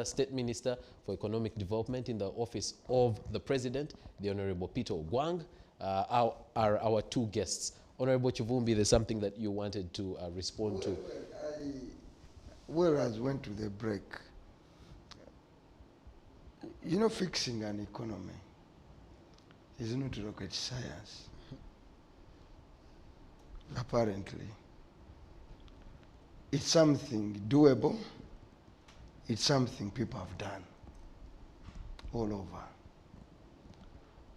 State Minister for Economic Development in the Office of the President, the Honorable Peter Ogwang, are our two guests. Honorable Kivumbi, there's something that you wanted to respond to. Whereas went to the break, you know, fixing an economy is not rocket science. Apparently, it's something doable. It's something people have done all over.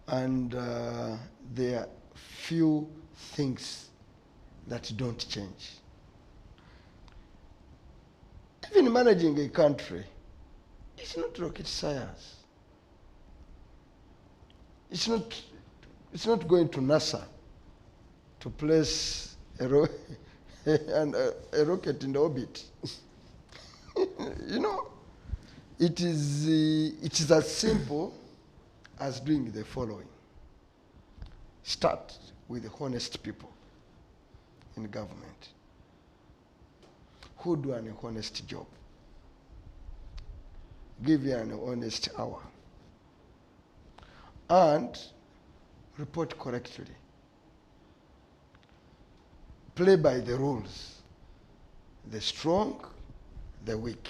And there are few things that don't change. Even managing a country, it's not rocket science. It's not going to NASA to place a rocket in the orbit. You know, it is as simple as doing the following. Start with the honest people in government who do an honest job. Give you an honest hour and report correctly. Play by the rules. The strong, the weak.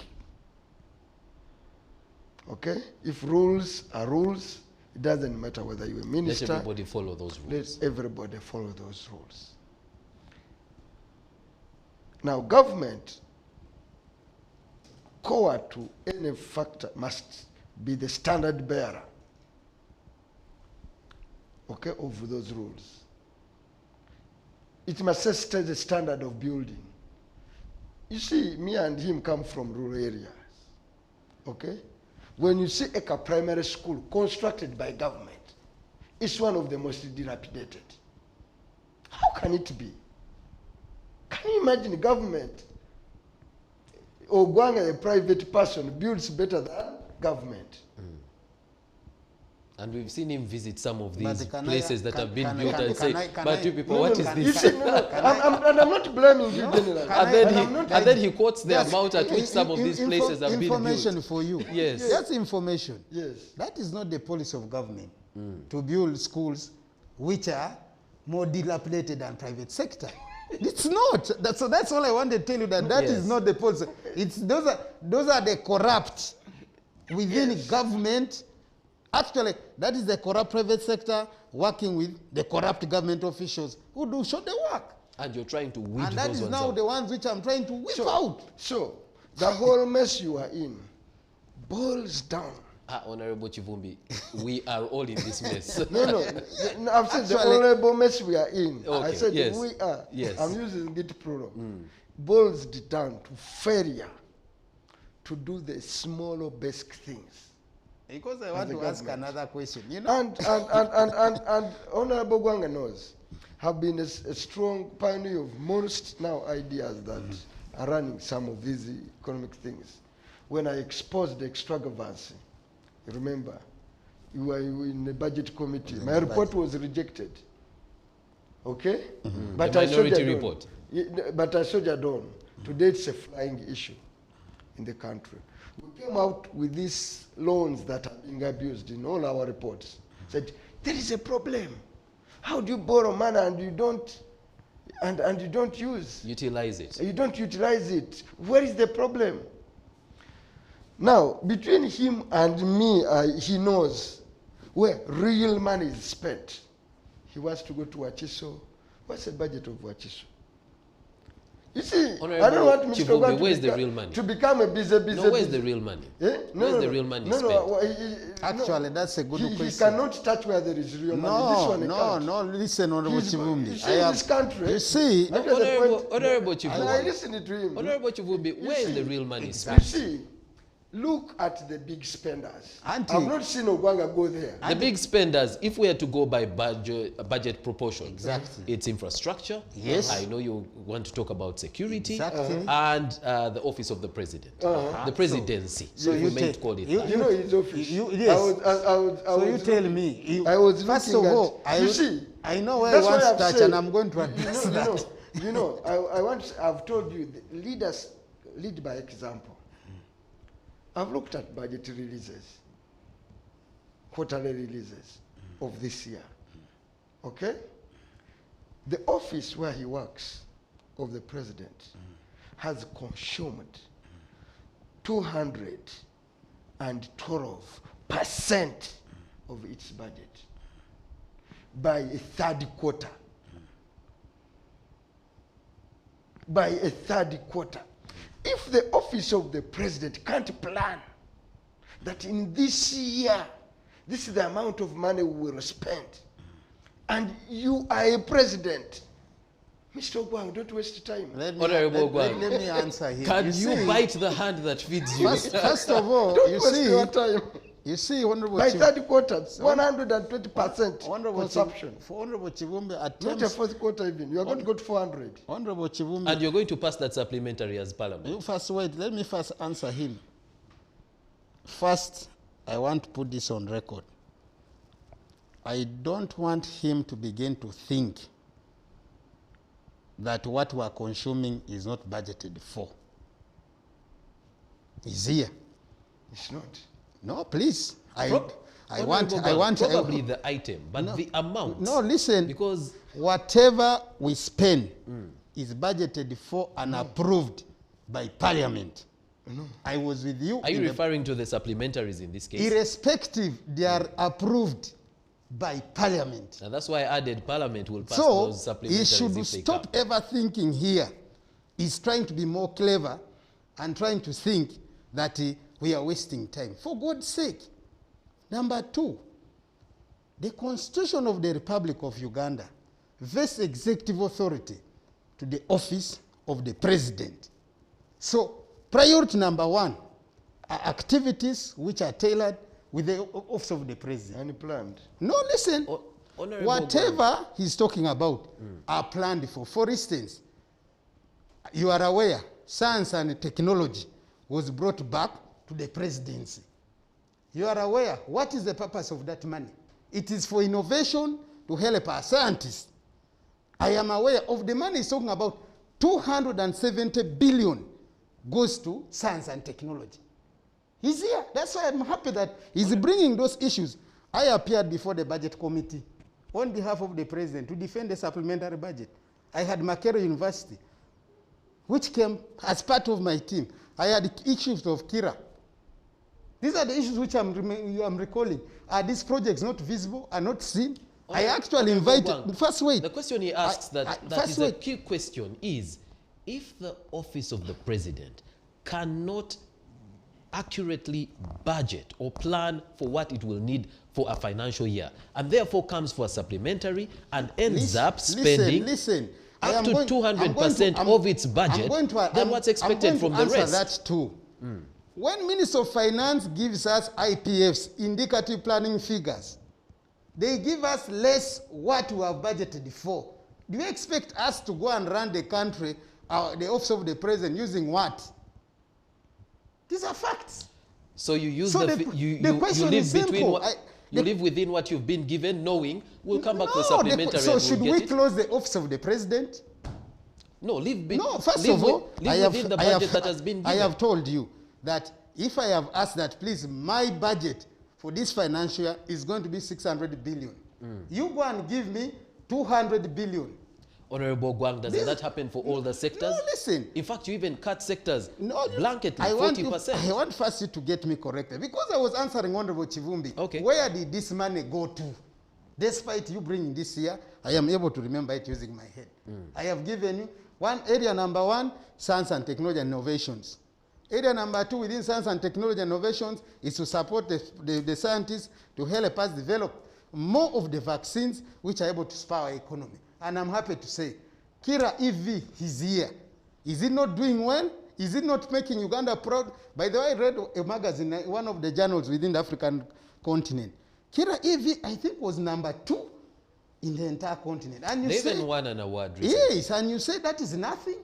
Okay? If rules are rules, it doesn't matter whether you're a minister. Let everybody follow those rules. Let everybody follow those rules. Now, government, core to any factor, must be the standard bearer, okay, of those rules. It must set the standard of building. You see, me and him come from rural areas, okay? When you see a primary school constructed by government, it's one of the most dilapidated. How can it be? Can you imagine government? Ogwang, a private person, builds better than government. And we've seen him visit some of these But places that have been built and say, can but I- you people, No, what no, is you this? see, I'm not blaming you generally. And then he quotes the Yes, amount at which some of these places have been information built. for you. Yes. That's information. Yes. That is not the policy of government to build schools which are more dilapidated than private sector. It's not. That's all I want to tell you, that is not the policy. It's those are the corrupt within government. Actually, that is the corrupt private sector working with the corrupt government officials who do show the work. And you're trying to weed And that those is ones now out. the ones which I'm trying to whip out. So, the whole mess you are in boils down. Honorable Kivumbi, we are all in this mess. No, I've said the Actually- horrible mess we are in. I Okay, said yes, we are. yes. I'm using it plural. Boils down to failure to do the small or basic things. Because I want the to ask government. another question. You know, And Honorable Ogwang knows, have been a strong pioneer of most now ideas that are running some of these economic things. When I exposed the extravagance, you remember, you were in the budget committee. My report was rejected. Okay? But The I minority soldiered on. report. But I soldiered on. Today it's a flying issue in the country. We came out with these loans that are being abused in all our reports. Said, there is a problem. How do you borrow money and you don't use? Utilize it. You don't utilize it. Where is the problem? Now, between him and me, he knows where real money is spent. He wants to go to Wachiso. What's the budget of Wachiso? You see, Honorable I don't want Mr. Kivumbi, Ogwang where's the real money? to become a busy. No, where's the real money? Eh? Where's the real money spent? actually, that's a good He question. cannot touch where there is real money. This one he can't. No, listen, Honorable You Kivumbi. see, in this country, You see, that is the point. Honorable I Kivumbi. listened to him. Honorable Kivumbi, where is the real money You spent? see, look at the big spenders. Auntie. I've not seen Ogwanga go there. The big spenders, if we are to go by budget proportions, Exactly. it's infrastructure. Yes. I know you want to talk about security. Exactly. And the office of the president, the presidency. So if you we may take- call it you- that. You know his office. yes. So you tell me. I was first of looking at- all, you see, I know where that's I want why to I've touch, said- and I'm going to address that. I've told you, the leaders lead by example. I've looked at budget releases, quarterly releases of this year. Okay? The office where he works of the president has consumed 212% of its budget by a third quarter. By a third quarter. If the office of the president can't plan that in this year, this is the amount of money we will spend, and you are a president, Mr. Ogwang, don't waste time. Let me, Honorable let, Ogwang. let me answer here. Can you see, bite the hand that feeds you? First of all, Don't you waste your see, time. Honorable By Chiv- third quarter, 120% Honorable consumption. For Honorable Kivumbi Not a attempts, fourth quarter even. You are going to go to 400. Honorable Kivumbi, And you're going to pass that supplementary as parliament. you first wait, let me first answer him. First, I want to put this on record. I don't want him to begin to think that what we are consuming is not budgeted for. It's here. It's not. No, please. I Honorable want, Ogwang, probably the item, but No. the amount. No, listen. Because Whatever we spend is budgeted for and approved by Parliament. I was with you. are you in the- referring to the supplementaries in this case? irrespective, they are approved by Parliament. And that's why I added parliament will pass So those he supplementaries should if they stop come. ever thinking here is trying to be more clever and trying to think that we are wasting time. For God's sake. Number 2, the Constitution of the Republic of Uganda vests executive authority to the office of the president. So, priority number 1 are activities which are tailored with the office of the president. And planned. No, listen. Whatever he's talking about are planned for. For instance, you are aware, science and technology was brought back to the presidency. You are aware, what is the purpose of that money? It is for innovation to help our scientists. I am aware of the money he's talking about. 270 billion goes to science and technology. He's here. That's why I'm happy that he's bringing those issues. I appeared before the budget committee on behalf of the president to defend the supplementary budget. I had Makere University, which came as part of my team. I had issues of Kira. These are the issues which I'm recalling. Are these projects not visible, are not seen? I actually invited, first wait. The question he asks that is a key question is, if the office of the president cannot accurately budget or plan for what it will need for a financial year, and therefore comes for a supplementary and ends up spending up to 200% of its budget, then what's expected from the rest? That too. When Minister of Finance gives us IPFs, indicative planning figures, they give us less what we have budgeted for. Do you expect us to go and run the country, the office of the president, using what? These are facts. So you use you live within what you've been given, knowing we'll come back to supplementary. So should we close the office of the president? No, first of all, within the budget that has been given. I have told you that if I have asked that, please, my budget for this financial year is going to be 600 billion. You go and give me 200 billion. Honorable Ogwang, doesn't that happen for all the sectors? No, listen. In fact, you even cut sectors blanketly, 40%. I want first you to get me corrected. Because I was answering Honorable Kivumbi. Okay. Where did this money go to? Despite you bringing this here, I am able to remember it using my head. I have given you area number 1, science and technology and innovations. Area number 2 within science and technology and innovations is to support the scientists to help us develop more of the vaccines which are able to spur our economy. And I'm happy to say, Kira EV is here. Is it not doing well? Is it not making Uganda proud? By the way, I read a magazine, one of the journals within the African continent. Kira EV, I think, was number 2 in the entire continent. And they even won an award recently. Yes, and you say that is nothing?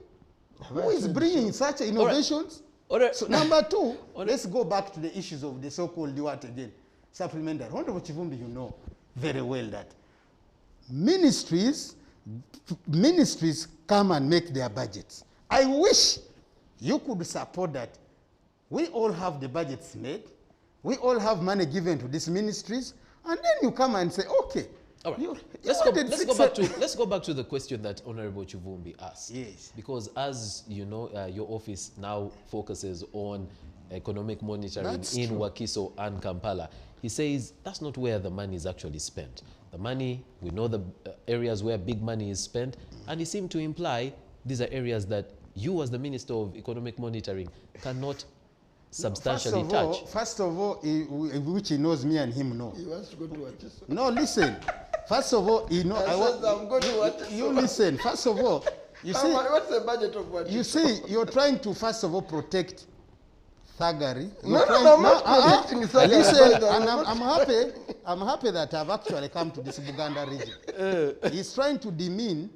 Who is bringing such innovations? All right. So number 2, let's go back to the issues of the so-called what again? Supplementary. Honorable Kivumbi, you know very well that ministries come and make their budgets. I wish you could support that. We all have the budgets made. We all have money given to these ministries. And then you come and say, okay. All right. Let's go back to the question that Honorable Kivumbi asked. Yes. Because as you know, your office now focuses on economic monitoring in Wakiso and Kampala. He says that's not where the money is actually spent. The money, we know the areas where big money is spent, and he seemed to imply these are areas that you as the Minister of Economic Monitoring cannot substantially touch. First of all, which he knows me and him know. He wants to go to Wakiso. No, listen. First of all, you know, I'm going to Wakiso. You listen. First of all, you see, what's the budget of Wakiso? You see, you're trying to first of all protect thuggery. I'm not protecting thuggery. Listen, and I'm happy that I've actually come to this Buganda region. He's trying to demean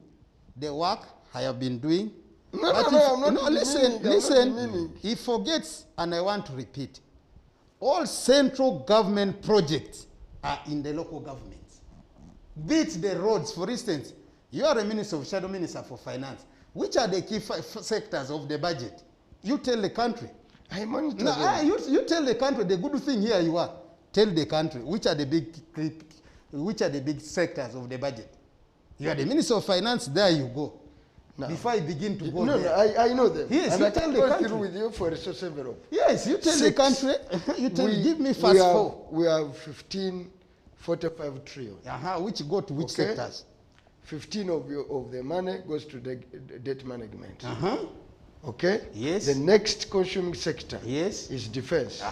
the work I have been doing. I'm not listen. He forgets, and I want to repeat. All central government projects are in the local governments. Be it the roads, for instance. You are a minister, shadow minister for finance. Which are the key sectors of the budget? You tell the country. I monitor them. You tell the country. The good thing here you are. Tell the country which are the big sectors of the budget. You are the minister of finance. There you go. No. Before I begin to go there. I know them. Yes, and you I tell can the go country. through with you for resource envelope. Yes, you tell the country. You tell. Give me fast 4. We have 15.45 trillion. Which go to which sectors? 15 of the money goes to the debt management. Okay? Yes. The next consuming sector Yes. is defense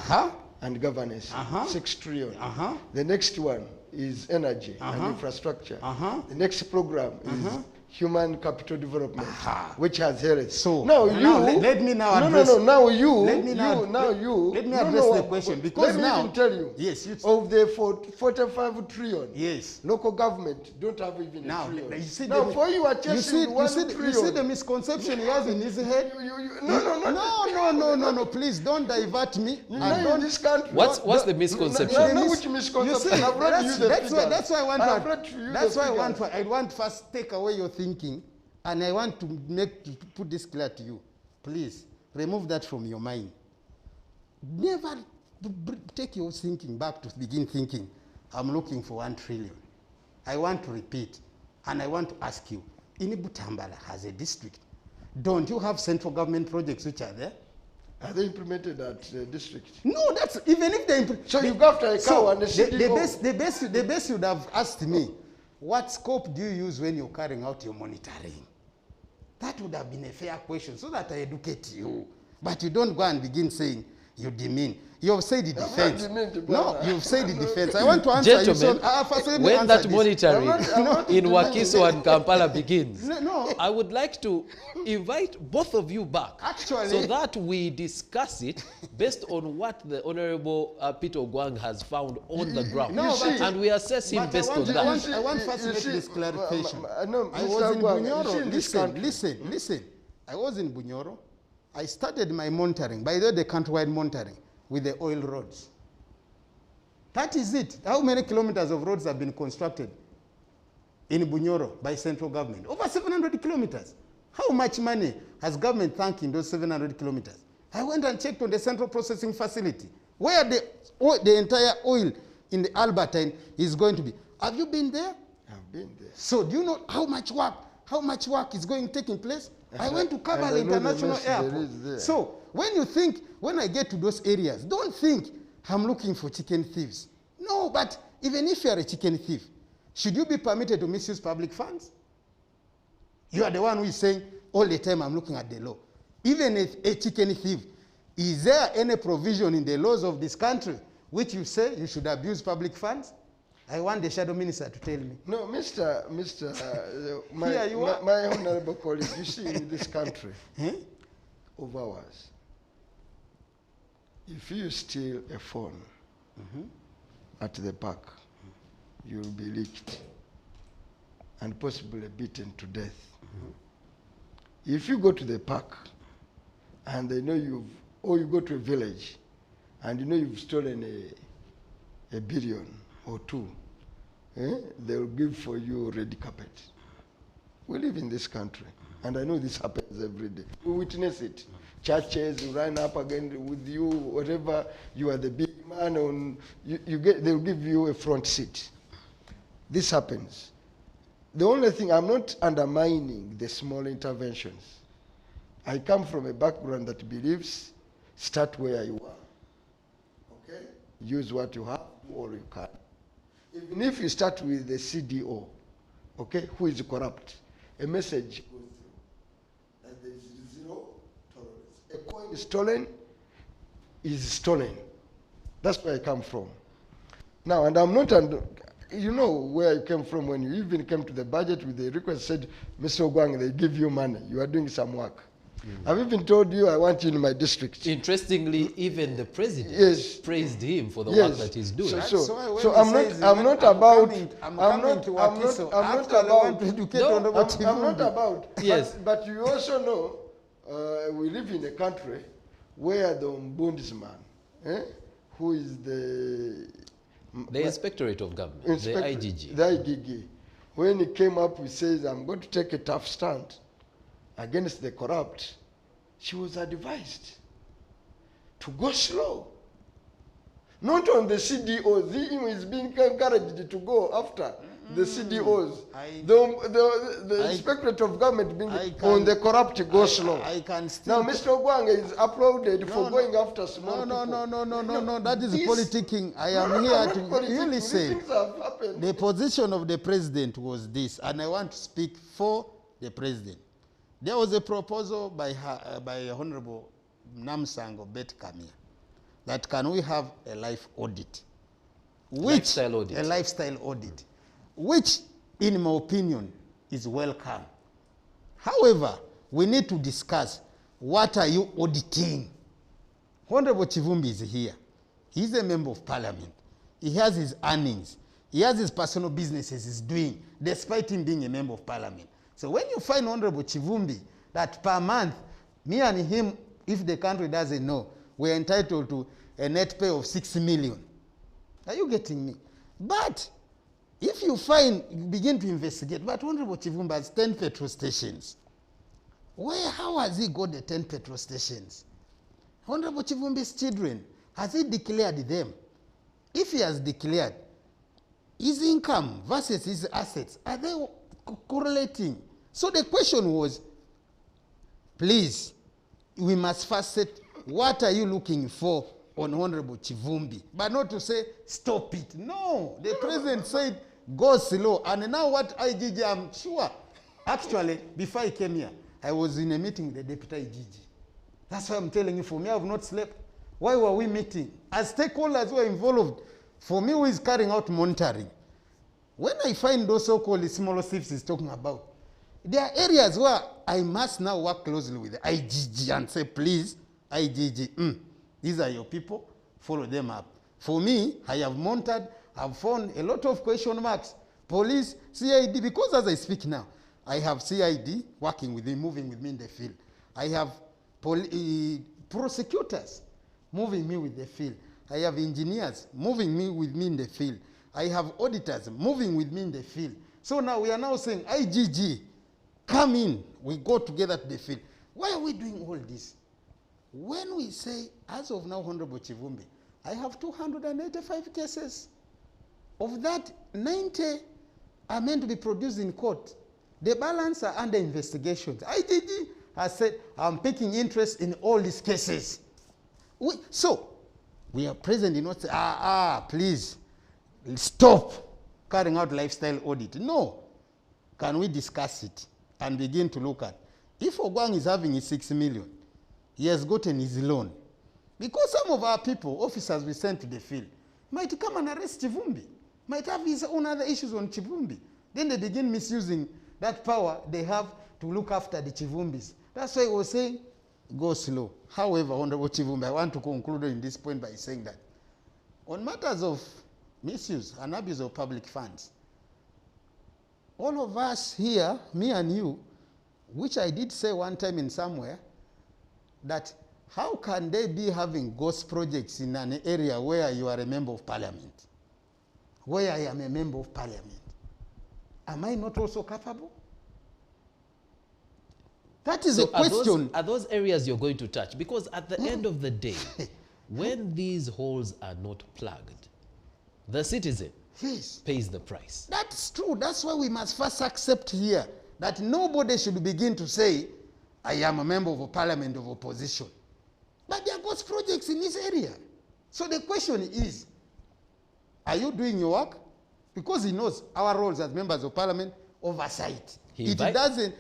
and governance, 6 trillion. The next one is energy and infrastructure. The next program is human capital development, which has health. So now let me now address. Now you. Let me now. Let me address the question because let me now. even tell you. Yes. Of the 45 trillion. Yes. Local government don't have even Now, a trillion. you see now the, for you are chasing one trillion. You see the misconception he has in his head. No. Please don't divert me. In this country. What's the misconception? No, which misconception? You see, I've read you the that's why I want to. That's why I want to first take away your thinking, and I want to put this clear to you. Please remove that from your mind. Never take your thinking back to begin thinking. I'm looking for 1 trillion. I want to repeat, and I want to ask you: Inibutambala has a district. Don't you have central government projects which are there? Are they implemented at the district? No, that's even if they. So you go after a cow and a CDO. The best you'd have asked me, what scope do you use when you're carrying out your monitoring? That would have been a fair question so that I educate you. But you don't go and begin saying you demean. You have said the defense. No, you've said the defense. I want to answer Gentlemen, you. when that monitoring in Wakiso and Kampala begins, I would like to invite both of you back so that we discuss it based on what the Honorable Peter Ogwang has found on the ground. And we assess him based on that. I want first to make this clarification. I was in Bunyoro. Listen. I was in Bunyoro. I started my monitoring, by the way, the countrywide monitoring, with the oil roads. That is it. How many kilometers of roads have been constructed in Bunyoro by central government? Over 700 kilometers. How much money has government thanked in those 700 kilometers? I went and checked on the central processing facility, where the entire oil in the Albertine is going to be. Have you been there? I've been there. So do you know how much work is taking place? I went to Kabale International Airport. So when I get to those areas, don't think I'm looking for chicken thieves. No, but even if you are a chicken thief, should you be permitted to misuse public funds? You are the one who is saying all the time I'm looking at the law. Even a chicken thief, is there any provision in the laws of this country which you say you should abuse public funds? I want the shadow minister to tell me. No, my honorable colleague, you see, in this country of ours, if you steal a phone at the park, you'll be licked and possibly beaten to death. If you go to the park and they know you go to a village and you know you've stolen a billion or two, they'll give for you red carpet. We live in this country, and I know this happens every day. We witness it. Churches line up again with you, whatever, you are the big man, they'll give you a front seat. This happens. The only thing, I'm not undermining the small interventions. I come from a background that believes, start where you are. Okay? Use what you have, do all you can. Even if you start with the CDO, okay, who is corrupt, a message goes through that there is zero tolerance. A coin stolen is stolen. That's where I come from. Now, and I'm not, you know where you came from when you even came to the budget with the request, said, Mr. Ogwang, they give you money. You are doing some work. I've even told you I want you in my district. Interestingly, even the president praised him for the work that he's doing. So I'm not about. Yes. But you also know, we live in a country where the ombudsman, who is the Inspectorate of Government, the IGG. The IGG, when he came up, he says, I'm going to take a tough stand against the corrupt. She was advised to go slow. Not on the CDOs. He is being encouraged to go after the CDOs. The Inspectorate of Government being on the corrupt go slow. Now, Mr. Ogwang is applauded for going after small people. No, that is politicking. I am here to... You listen. The position of the president was this, and I want to speak for the president. There was a proposal by Honorable Namsango Bet Kamia that can we have a life audit? Lifestyle audit. A lifestyle audit, which in my opinion is welcome. However, we need to discuss, what are you auditing? Honorable Kivumbi is here. He's a member of parliament. He has his earnings. He has his personal businesses he's doing, despite him being a member of parliament. So when you find Honorable Kivumbi that per month, me and him, if the country doesn't know, we're entitled to a net pay of 6 million. Are you getting me? But if you begin to investigate, but Honorable Kivumbi has 10 petrol stations. How has he got the 10 petrol stations? Honorable Kivumbi's children, has he declared them? If he has declared, his income versus his assets, are they correlating? So the question was, please, we must first set, what are you looking for on Honorable Kivumbi? But not to say, stop it. No, the president said, go slow. And now what IGG, I'm sure. Actually, before I came here, I was in a meeting with the deputy IGG. That's why I'm telling you, for me, I have not slept. Why were we meeting? As stakeholders who are involved, for me who is carrying out monitoring, when I find those so-called small thieves he's talking about, there are areas where I must now work closely with the IGG and say, please, IGG, these are your people, follow them up. For me, I have monitored, I've found a lot of question marks. Police, CID, because as I speak now, I have CID working with me, moving with me in the field. I have prosecutors moving me with the field. I have engineers moving with me in the field. I have auditors moving with me in the field. So now we are now saying, IGG, come in. We go together to the field. Why are we doing all this? When we say, as of now, Honorable Kivumbi, I have 285 cases. Of that, 90 are meant to be produced in court. The balance are under investigations. IGG has said, I'm taking interest in all these cases. We are present in not say, please, stop carrying out lifestyle audit. No. Can we discuss it and begin to look at, if Ogwang is having his 6 million, he has gotten his loan. Because some of our people, officers we sent to the field, might come and arrest Kivumbi, might have his own other issues on Kivumbi. Then they begin misusing that power they have to look after the Chivumbis. That's why I was saying, go slow. However, Honorable Kivumbi, I want to conclude in this point by saying that on matters of misuse and abuse of public funds, all of us here, me and you, which I did say one time in somewhere, that how can they be having ghost projects in an area where you are a member of parliament? Where I am a member of parliament. Am I not also capable? That is a question. Are those areas you're going to touch? Because at the end of the day, when these holes are not plugged, the citizen pays the price. That's true. That's why we must first accept here that nobody should begin to say, I am a member of a parliament of opposition. But there are ghost projects in this area. So the question is, are you doing your work? Because he knows our roles as members of parliament, oversight. He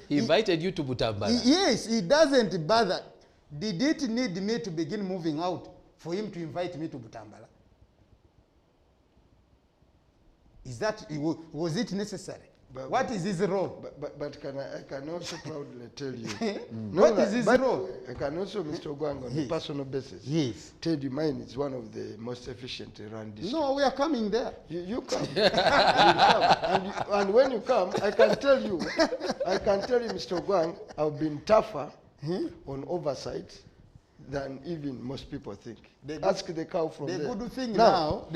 invited you to Butambala. Yes, he doesn't bother. Did it need me to begin moving out for him to invite me to Butambala? Was it necessary? What is his role? But I can also proudly tell you. What is his role? I can also, Mr. Ogwang, on a personal basis, tell you mine is one of the most efficiently run districts. No, we are coming there. You come. You come. And when you come, I can tell you, Mr. Ogwang, I've been tougher on oversight than even most people think. Ask the cow from there. The good thing now,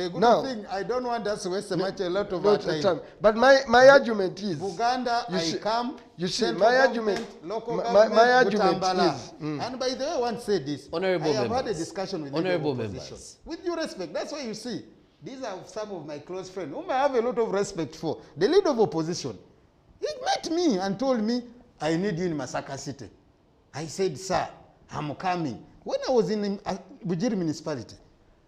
I don't want us to waste a lot of our time. But my argument is, Buganda, you see, my argument, local my argument is, and by the way, I want to say this. Honorable members. I have had a discussion with Honorable members. With due respect, that's why you see, these are some of my close friends whom I have a lot of respect for. The leader of opposition, he met me and told me, I need you in Masaka City. I said, sir, I'm coming. When I was in Bujiri municipality,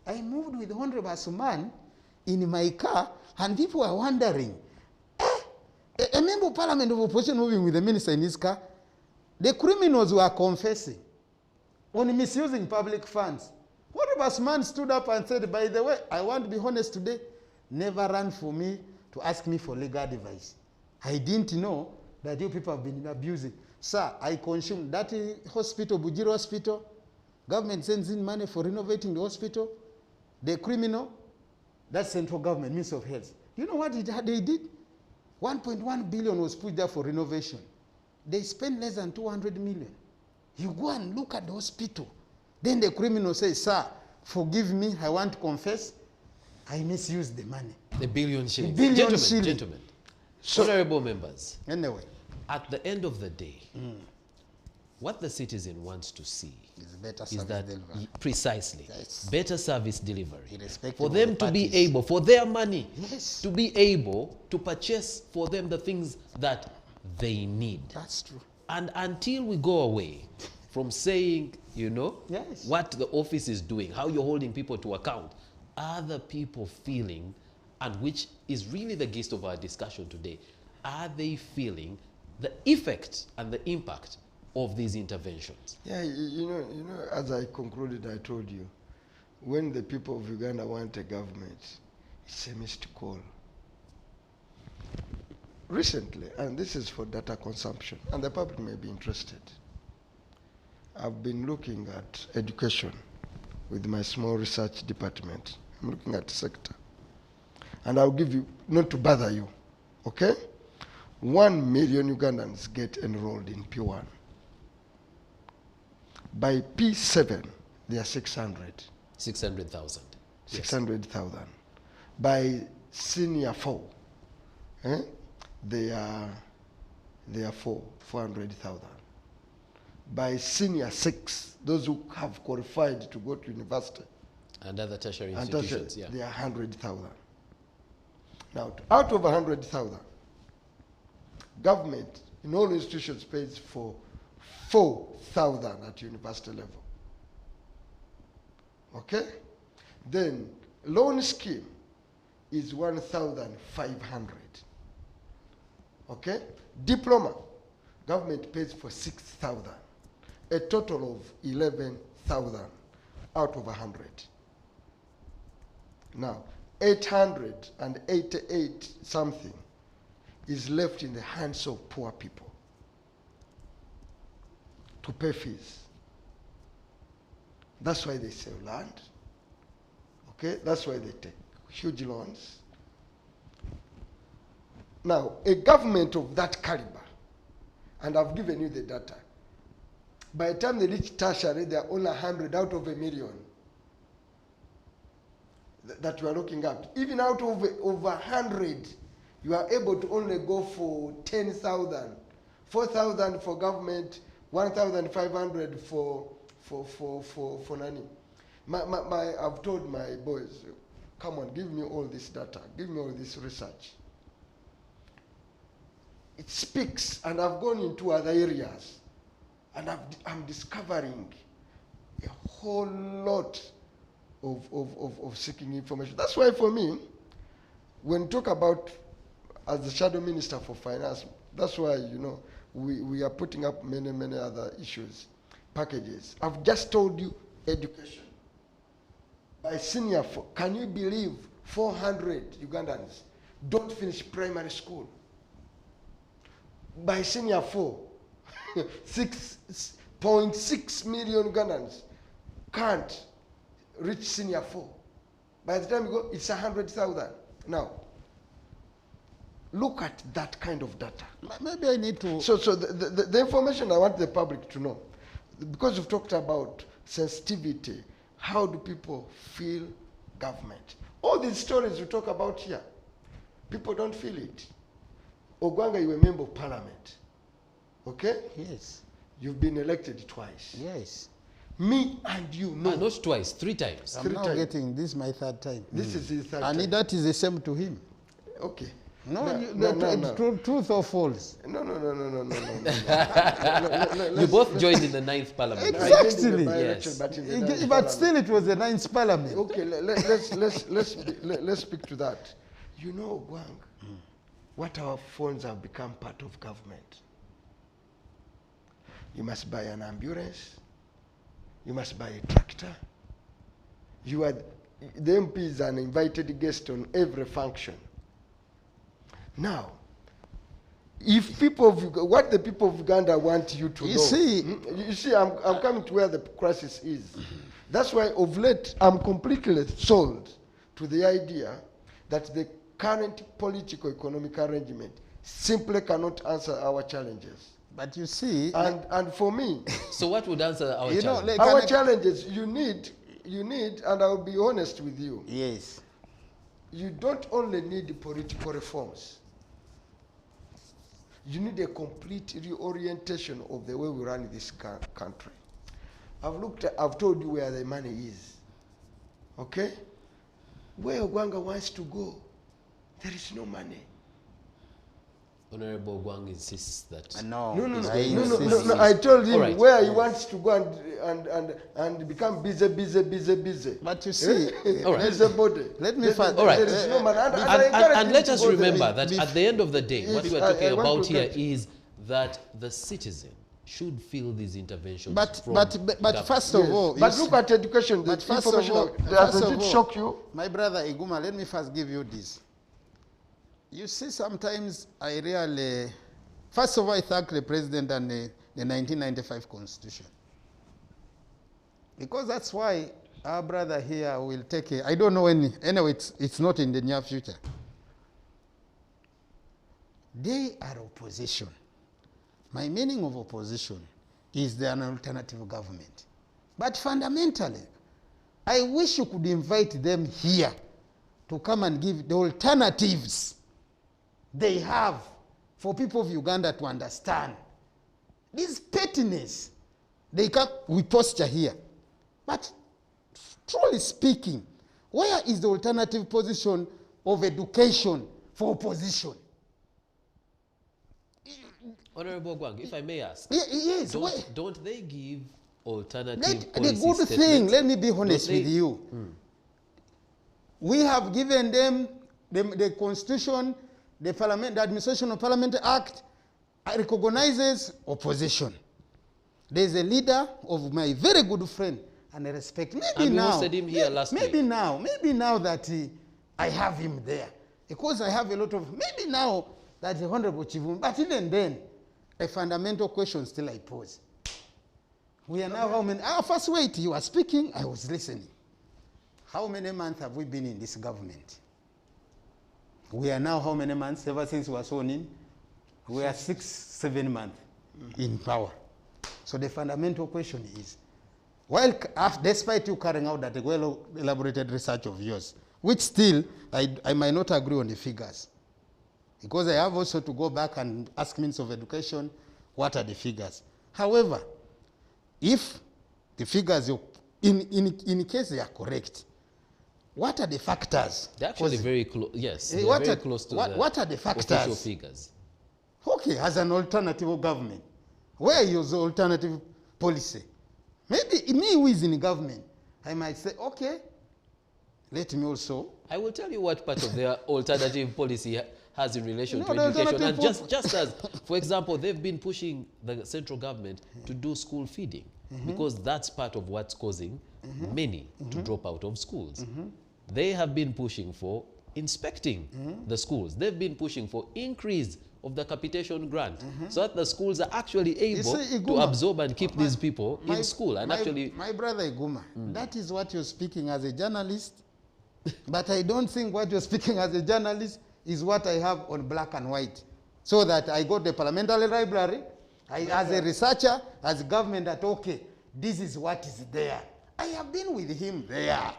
I moved with Honorable Asuman in my car, and people were wondering, a member of parliament of opposition moving with the minister in his car? The criminals were confessing on misusing public funds. One of us man stood up and said, by the way, I want to be honest today, never run for me to ask me for legal advice. I didn't know that you people have been abusing. Sir, I consumed that hospital, Bujiro Hospital. Government sends in money for renovating the hospital. The criminal, that's central government, Ministry of Health. You know what they did? 1.1 billion was put there for renovation. They spent less than 200 million. You go and look at the hospital. Then the criminal says, sir, forgive me, I want to confess, I misused the money. The billion shillings. The billion shillings. Gentlemen, honorable members. Anyway. At the end of the day, what the citizen wants to see is that precisely better service delivery for them to be able, for their money, to be able to purchase for them the things that they need. That's true. And until we go away from saying, you know, what the office is doing, how you're holding people to account, are the people feeling, and which is really the gist of our discussion today, are they feeling the effect and the impact of these interventions? Yeah, you know, as I concluded, I told you, when the people of Uganda want a government, it's a missed call. Recently, and this is for data consumption, and the public may be interested, I've been looking at education with my small research department. I'm looking at the sector. And I'll give you, not to bother you, okay? 1 million Ugandans get enrolled in P1. By P7, they are 600. 600,000. 600,000. By senior 4, they are 400,000. By senior 6, those who have qualified to go to university and other tertiary institutions, they are 100,000. Now, out of 100,000, government in all institutions pays for 4,000 at university level. Okay? Then loan scheme is 1,500. Okay? Diploma, government pays for 6,000. A total of 11,000 out of 100. Now, 888 something is left in the hands of poor people to pay fees. That's why they sell land. Okay? That's why they take huge loans. Now, a government of that caliber, and I've given you the data, by the time they reach tertiary, they are only 100 out of 1 million that you are looking at. Even out of over 100, you are able to only go for 10,000, 4,000 for government, 1,500 for nani. I've told my boys, come on, give me all this data, give me all this research. It speaks, and I've gone into other areas, and I'm discovering a whole lot of seeking information. That's why for me, when you talk about, as the shadow minister for finance, that's why, you know, we are putting up many other issues, packages. I've just told you education. By senior 4, can you believe 400 Ugandans don't finish primary school? By senior 4, 6.6 million Ugandans can't reach senior 4. By the time you go, it's 100,000. Now, look at that kind of data. Maybe I need to... So the information I want the public to know, because we've talked about sensitivity, how do people feel government? All these stories we talk about here, people don't feel it. Ogwang, you're a member of parliament. Okay? Yes. You've been elected twice. Yes. Me and you know. Not twice, 3 times. I'm now getting this my 3rd time. This is his 3rd time. And that is the same to him. Okay. No. Truth or false? No. You both joined in the 9th parliament. Exactly. Yes. But still it was the 9th parliament. Okay, let's speak to that. You know, Ogwang, what our phones have become part of government. You must buy an ambulance. You must buy a tractor. You are, the MP is an invited guest on every function. Now, if people of what the people of Uganda want you to know. You see, I'm coming to where the crisis is. That's why of late I'm completely sold to the idea that the current political economic arrangement simply cannot answer our challenges. But you see, and for me, so what would answer our challenges? Like our challenges, you need, and I'll be honest with you. Yes. You don't only need political reforms. You need a complete reorientation of the way we run this country. I've told you where the money is. Okay? Where Ogwang wants to go, there is no money. Honorable Ogwang insists that. No. I told him where he wants to go and become busy. But you see, let me first. All right. And let us remember that at the end of the day, what we are talking about here is that the citizen should feel these interventions. But first of all, but look at education. Does it shock you? My brother Iguma, let me first give you this. You see, sometimes I really, first of all, I thank the president and the 1995 Constitution. Because that's why our brother here will take I don't know when, anyway, it's not in the near future. They are opposition. My meaning of opposition is they're an alternative government. But fundamentally, I wish you could invite them here to come and give the alternatives they have for people of Uganda to understand. This pettiness, we posture here. But truly speaking, where is the alternative position of education for opposition? Honorable Ogwang, if I may ask, yes, don't they give alternative the good thing, let me be honest with you. We have given them the Constitution, the Administration of Parliament Act recognizes opposition. There's a leader of my very good friend, and I respect. Maybe now that I have him there, because I have a lot of, maybe now that the Honorable Kivumbi, but even then, a fundamental question still I pose. We are now how many, first wait, you are speaking, I was listening. How many months have we been in this government? We are now how many months ever since we were sworn in? We are 6-7 months in power. So the fundamental question is, while despite you carrying out that well-elaborated research of yours, which still I might not agree on the figures, because I have also to go back and ask Minister of Education, what are the figures? However, if the figures, in case they are correct, what are the factors? They're actually very close. Yes, they're very close to what are the factors? Official figures. Okay, as an alternative government, where is the alternative policy? Maybe me who is in government, I might say, okay, let me also. I will tell you what part of their alternative policy has in relation to education. And just as, for example, they've been pushing the central government to do school feeding, because that's part of what's causing many to drop out of schools. They have been pushing for inspecting the schools. They've been pushing for increase of the capitation grant, so that the schools are actually able to absorb and keep these people in school. And my brother Iguma, that is what you're speaking as a journalist, but I don't think what you're speaking as a journalist is what I have on black and white. So that I go to the parliamentary library, as a researcher, as government, that okay, this is what is there. I have been with him there.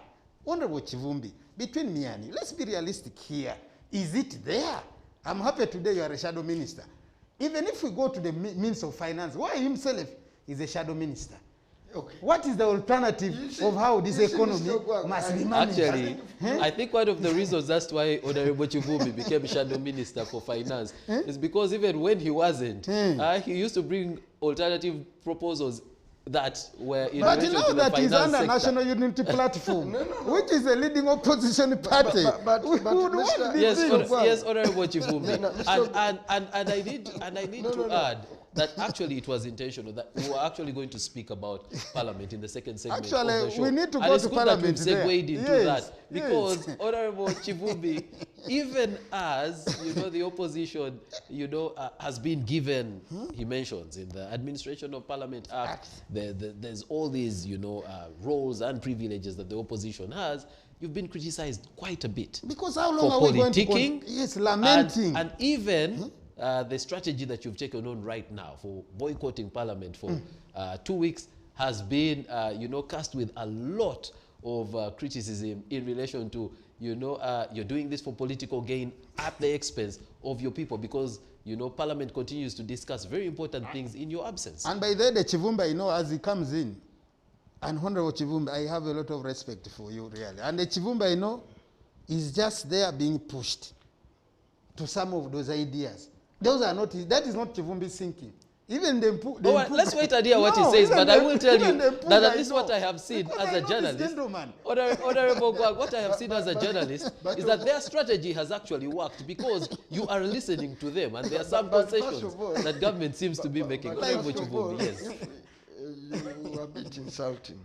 Honorable Kivumbi, between me and you, let's be realistic here. Is it there? I'm happy today you are a shadow minister. Even if we go to the Minister of Finance, why himself is a shadow minister? Okay. What is the alternative of how this economy must be managed? Actually, I think one of the reasons that's why Honorable Kivumbi became shadow minister for finance is because even when he wasn't, he used to bring alternative proposals that were in But relation you know to the that he's finance under sector. National Unity Platform, which is a leading opposition party. But We would Mr. want Yes, these things. yes, Honorable Kivumbi. No, Mr. And I need to add that actually it was intentional that we were actually going to speak about Parliament in the second segment of the Actually, show. we need to And go it's to good Parliament that there. we've segued into Yes, that because Honorable Kivumbi, even as the opposition, has been given, he mentions in the Administration of Parliament Act, there's all these, roles and privileges that the opposition has. You've been criticized quite a bit. Because how long for are we going to politicking, yes, lamenting. and even the strategy that you've taken on right now for boycotting Parliament for 2 weeks has been, cast with a lot of criticism in relation to, you're doing this for political gain at the expense of your people because, Parliament continues to discuss very important things in your absence. And by the Kivumbi, as he comes in, and Honorable Kivumbi, I have a lot of respect for you, really. And the Kivumbi, is just there being pushed to some of those ideas. Those are not, that is not Kivumbi's thinking. Even let's wait and hear what he says, but I will tell you that at least what I have seen as a journalist, Honorable Ogwang, what I have seen as a journalist is that their strategy has actually worked because you are listening to them and there are some concessions that government seems to be making. Honorable Kivumbi, yes. You are a bit insulting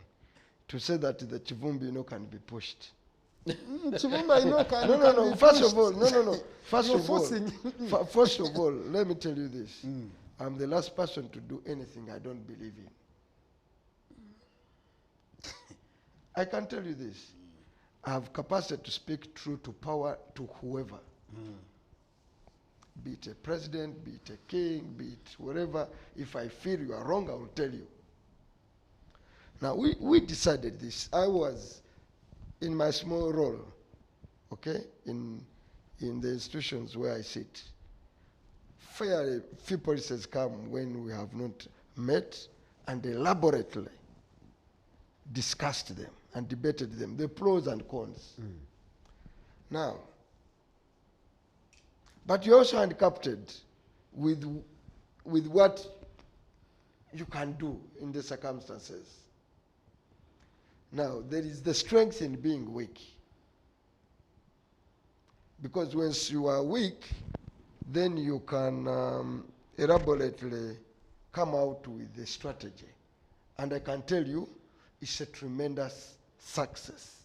to say that the Kivumbi can be pushed. Kivumbi can No. First of all, let me tell you this. I'm the last person to do anything I don't believe in. I can tell you this. I have capacity to speak truth to power to whoever. Be it a president, be it a king, be it whatever. If I feel you are wrong, I will tell you. Now, we decided this. I was in my small role, okay, in the institutions where I sit. Fairly few policies come when we have not met and elaborately discussed them and debated them, the pros and cons. Now, but you're also handicapped with what you can do in the circumstances. Now, there is the strength in being weak. Because once you are weak, then you can elaborately come out with a strategy. And I can tell you, it's a tremendous success.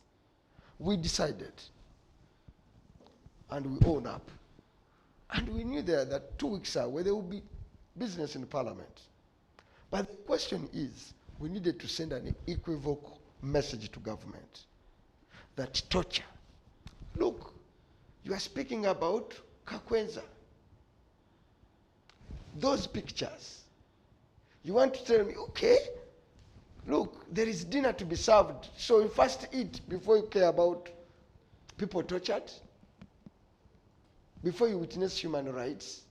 We decided, and we own up. And we knew that 2 weeks away there will be business in Parliament. But the question is, we needed to send an equivocal message to government that torture. Look, you are speaking about Kakwenza. Those pictures. You want to tell me, okay, look, there is dinner to be served, so you first eat before you care about people tortured, before you witness human rights.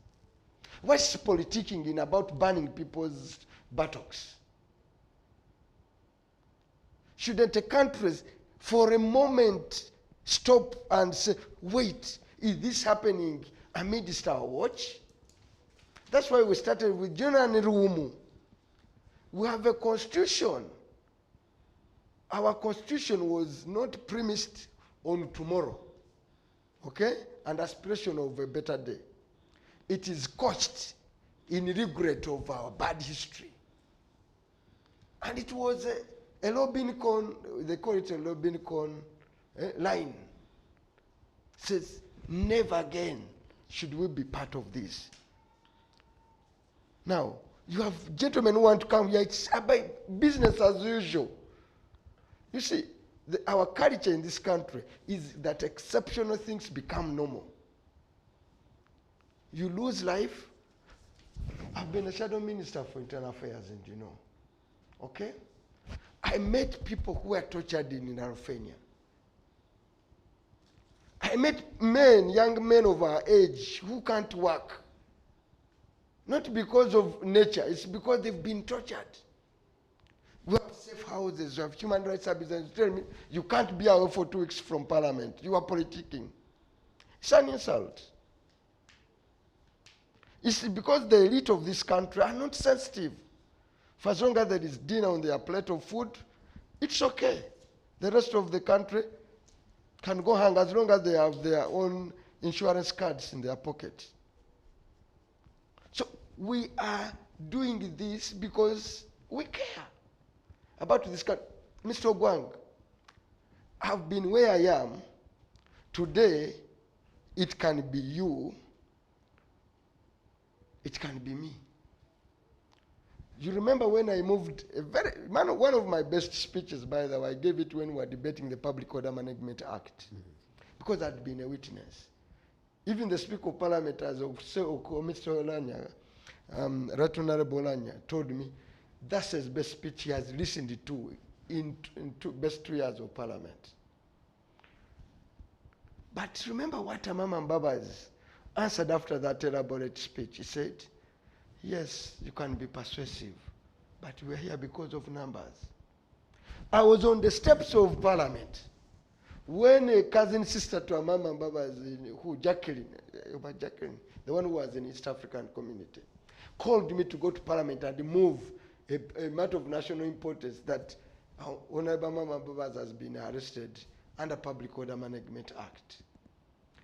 What's politicking in about banning people's buttocks? Shouldn't a country for a moment stop and say, wait, is this happening amidst our watch? That's why we started with General Nirumu. We have a constitution. Our constitution was not premised on tomorrow, okay, and aspiration of a better day. It is couched in regret of our bad history. And it was a Lobincon, they call it a Lobincon line. Says, never again should we be part of this. Now, you have gentlemen who want to come here, it's about business as usual. You see, our culture in this country is that exceptional things become normal. You lose life. I've been a shadow minister for internal affairs, and you know, okay? I met people who were tortured in Arufenia. I met men, young men of our age, who can't work. Not because of nature, it's because they've been tortured. We have safe houses, we have human rights services. Tell me, you can't be away for 2 weeks from Parliament. You are politicking. It's an insult. It's because the elite of this country are not sensitive For as long as there is dinner on their plate of food, it's okay. The rest of the country can go hang as long as they have their own insurance cards in their pocket. So we are doing this because we care about this country. Mr. Ogwang, I've been where I am. Today, it can be you, it can be me. You remember when I moved, one of my best speeches, by the way, I gave it when we were debating the Public Order Management Act, because I'd been a witness. Even the Speaker of Parliament, as Mr. Olanya, Right Honorable Olanya, told me that's his best speech he has listened to in best 2 years of Parliament. But remember what Mama Mbabazi answered after that elaborate speech. He said, yes, you can be persuasive, but we're here because of numbers. I was on the steps of Parliament when a cousin sister to Mama Mbabazi, Jacqueline, the one who was in East African community, called me to go to Parliament and move a matter of national importance that Honorable Mama Mbabazi has been arrested under Public Order Management Act.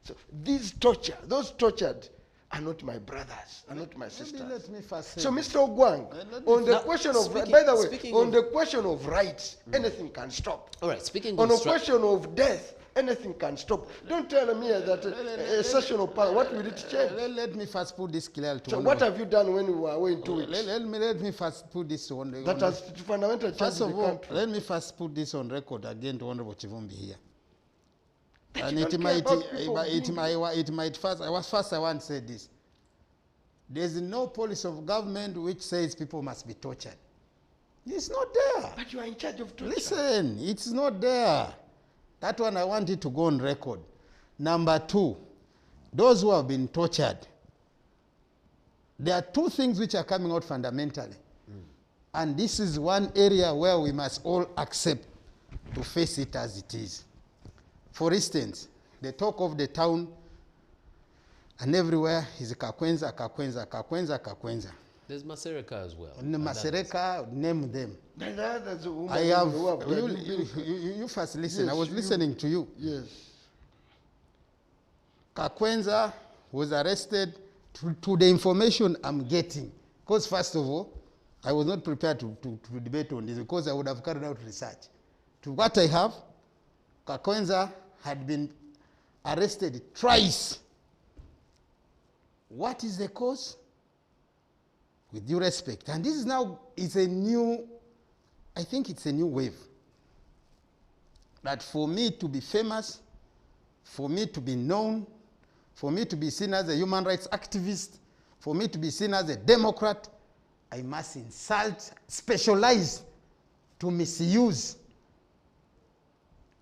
So those tortured are not my brothers, are not my sisters. Let me first say so Mr. Ogwang, on the question of, by the way, on the question of rights, anything can stop. All right, speaking on the question of death, anything can stop. Don't tell me that a session of power, what will it change? Let me first put this clear to So what have you done when you were away in 2 weeks? Let me first put this on the... That has fundamentally changed the country. Let me first put this on record again to Honorable Kivumbi here. And I want to say this. There's no policy of government which says people must be tortured. It's not there. But you are in charge of torture. Listen, it's not there. That one I want it to go on record. Number two, those who have been tortured, there are two things which are coming out fundamentally. And this is one area where we must all accept to face it as it is. For instance, the talk of the town and everywhere is Kakwenza, Kakwenza, Kakwenza, Kakwenza. There's Masereka as well. Masereka, name them. I have, you first listen. Yes, I was listening to you. Yes. Kakwenza was arrested to the information I'm getting. Because first of all, I was not prepared to debate on this because I would have carried out research. To what I have, Kakwenza had been arrested twice. What is the cause? With due respect. And this is now, it's a new, I think it's a new wave. That for me to be famous, for me to be known, for me to be seen as a human rights activist, for me to be seen as a Democrat, I must insult, specialize to misuse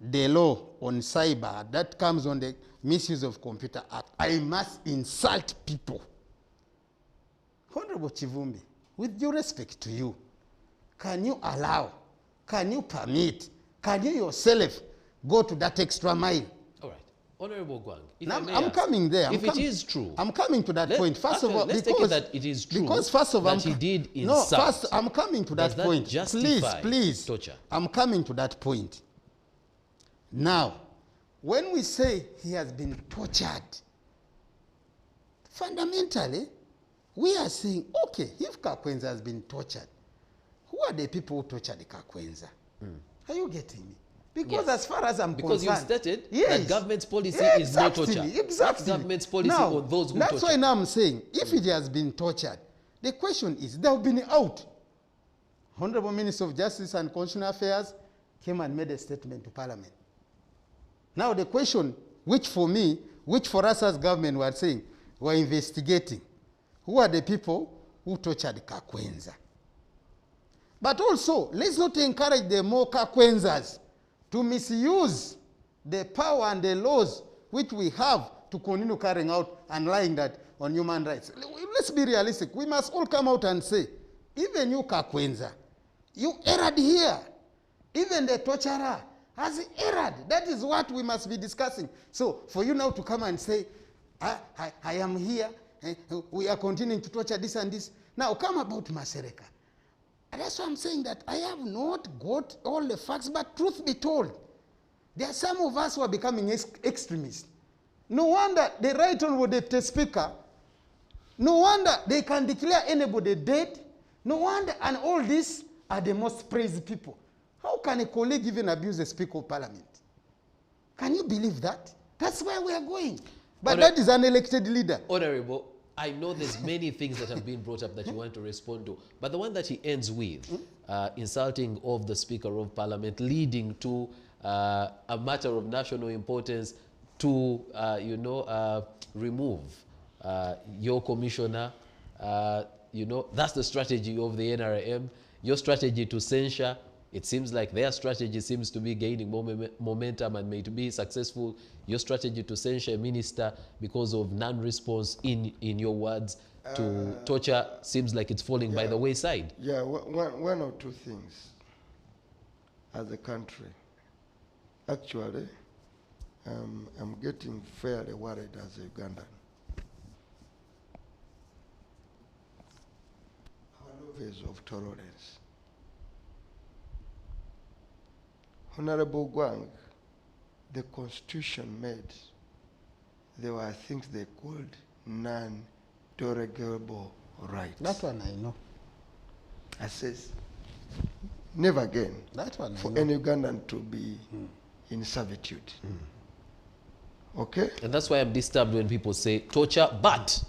the law on cyber that comes on the Misuse of Computer Act. I must insult people. Honorable Kivumbi, with due respect to you, can you allow, can you permit, can you yourself go to that extra mile? All right. Honorable Ogwang, I'm coming there. If it is true. I'm coming to that point. First of all, let's take it that it is true. Because first of all, he did insult. No, first, I'm coming to that point. Please, torture? I'm coming to that point. Now, when we say he has been tortured, fundamentally, we are saying, okay, if Kakwenza has been tortured, who are the people who tortured Kakwenza? Are you getting me? Because as far as I'm concerned... Because you stated that government's policy is no torture. Exactly. That's government's policy on those who torture. That's why now I'm saying, if it has been tortured, the question is, they've been out. Honorable Minister of Justice and Constitutional Affairs came and made a statement to Parliament. Now the question, which for me, which for us as government were saying, we're investigating, who are the people who tortured Kakwenza? But also, let's not encourage the more Kakwenzas to misuse the power and the laws which we have to continue carrying out and lying that on human rights. Let's be realistic. We must all come out and say, even you Kakwenza, you erred here. Even the torturer has erred. That is what we must be discussing. So for you now to come and say, I am here, we are continuing to torture this and this. Now come about Masereka. And that's why I'm saying that I have not got all the facts, but truth be told, there are some of us who are becoming extremists. No wonder the Right Honourable Deputy Speaker, no wonder they can declare anybody dead. No wonder, and all these are the most praised people. How can a colleague even abuse the Speaker of Parliament? Can you believe that? That's where we are going. But that is an elected leader. Honourable, I know there's many things that have been brought up that you want to respond to, but the one that he ends with, insulting of the Speaker of Parliament, leading to a matter of national importance to, remove your commissioner, that's the strategy of the NRM. Your strategy to censure, it seems like their strategy seems to be gaining more momentum and may be successful. Your strategy to censure a minister because of non-response, in your words, to torture seems like it's falling by the wayside. Yeah, one or two things as a country. Actually, I'm getting fairly worried as a Ugandan. Our levels of tolerance. Honorable Ogwang, the Constitution made, there were things they called non-derogable rights. That one I know. I says, never again that one for any Ugandan to be in servitude. Okay? And that's why I'm disturbed when people say torture, but.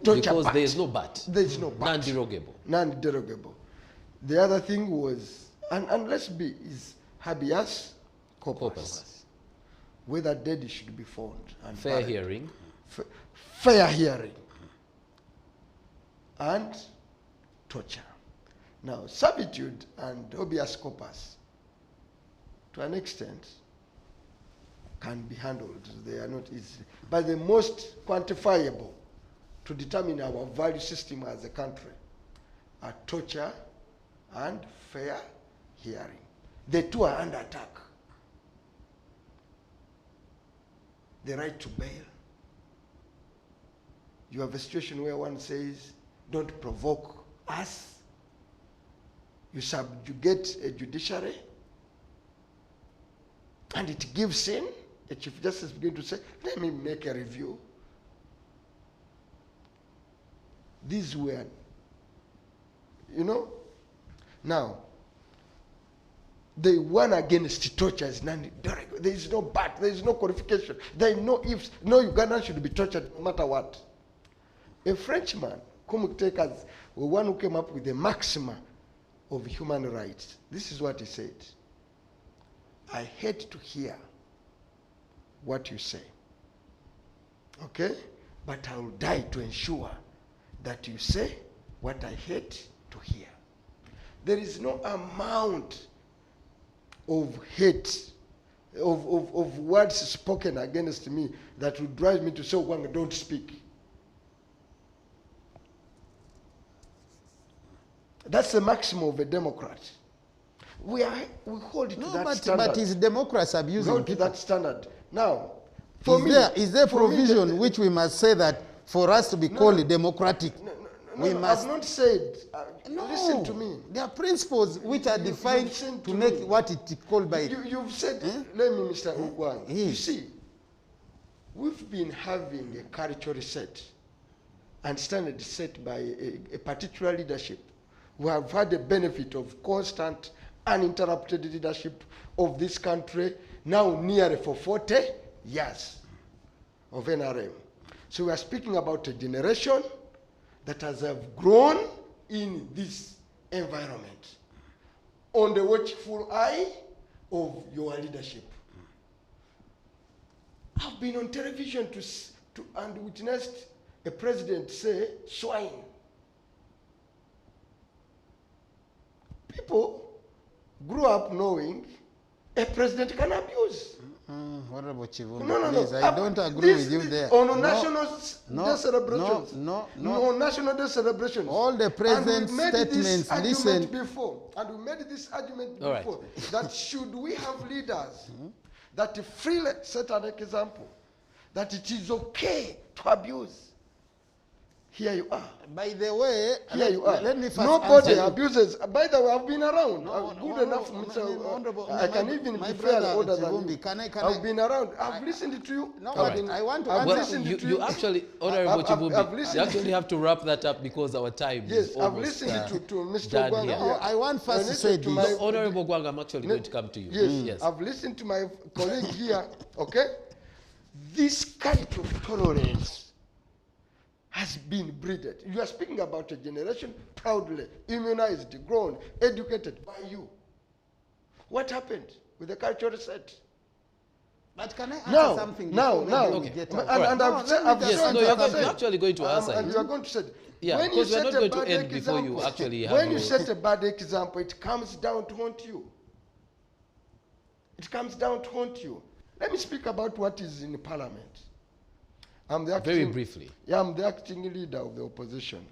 Because there is no but. There is no but. Non-derogable. Non-derogable. The other thing was, and let's be, is habeas corpus. Whether dead should be found. And fair buried. Hearing. Fair hearing. And torture. Now, servitude and habeas corpus, to an extent, can be handled. They are not easy. But the most quantifiable to determine our value system as a country are torture and fair hearing. The two are under attack. The right to bail. You have a situation where one says, don't provoke us. You subjugate a judiciary, and it gives in. A Chief Justice begins to say, let me make a review. These were, now, the one against torture is non-derogable. There is no but, there is no qualification. There is no ifs. No Ugandan should be tortured no matter what. A Frenchman, Kumuktekas, was one who came up with the maxima of human rights. This is what he said. I hate to hear what you say. Okay? But I will die to ensure that you say what I hate to hear. There is no amount of hate, of words spoken against me that would drive me to say, Ogwang, don't speak. That's the maximum of a Democrat. We hold it to that standard. But is democracy abusing people? To that standard. Now, for is there provision which we must say that for us to be called democratic? No, I've not said. Listen to me. There are principles which are defined to make what it is called by. You've said, let me, Mr. Ogwang. You see, we've been having a culture set and standard set by a particular leadership. We have had the benefit of constant, uninterrupted leadership of this country now nearly for 40 years of NRM. So we are speaking about a generation that has grown in this environment on the watchful eye of your leadership. I've been on television and witnessed a president say, swine. People grew up knowing a president can abuse. What about Kivumbi? No. Please, I don't agree with you there. On national day celebrations. No. On national day celebrations. All the president's statements, listen. And we made this argument before, that should we have leaders that freely set an example, that it is okay to abuse. Here you are. By the way, Here you are. Let me first Nobody answer you. abuses. By the way, I've been around. No, Good enough, I can even be fairly older than you. I've been around. I've listened to you. No, but I want to I've Well, listened to you actually, Honorable Kivumbi, listened you actually have to wrap that up because our time Yes, is I've almost listened to Mr. done Ogwang. here. No, I want first to say listened this. to my- Honorable Ogwang, I'm actually going to come to you. Yes, I've listened to my colleague here, okay? This kind of tolerance has been breeded. You are speaking about a generation proudly immunized, grown, educated by you. What happened with the cultural set? But can I answer Now, something? now, before now. we Okay. get And, out? Alright. and I've said, Yes, no, you're actually going to answer and it. you are going to say, Yeah, when you because we're set not a going to bad end before you example, actually have when you a- set a bad example, it comes down to haunt you. It comes down to haunt you. Let me speak about what is in Parliament. I'm the acting, Very briefly. Yeah, I'm the acting leader of the opposition.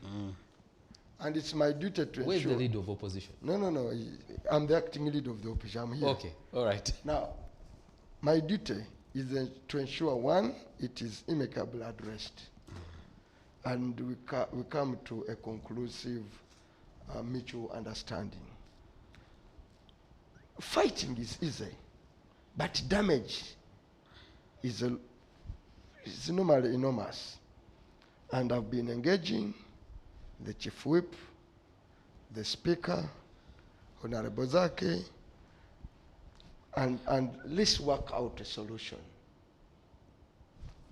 And it's my duty to Where's ensure. the leader of opposition? No. I'm the acting leader of the opposition. I'm here. Okay, all right. Now, my duty is to ensure, one, it is amicably addressed. And we come to a conclusive mutual understanding. Fighting is easy, but damage is normally enormous. And I've been engaging the Chief Whip, the Speaker, Honorable Zake, and let's work out a solution.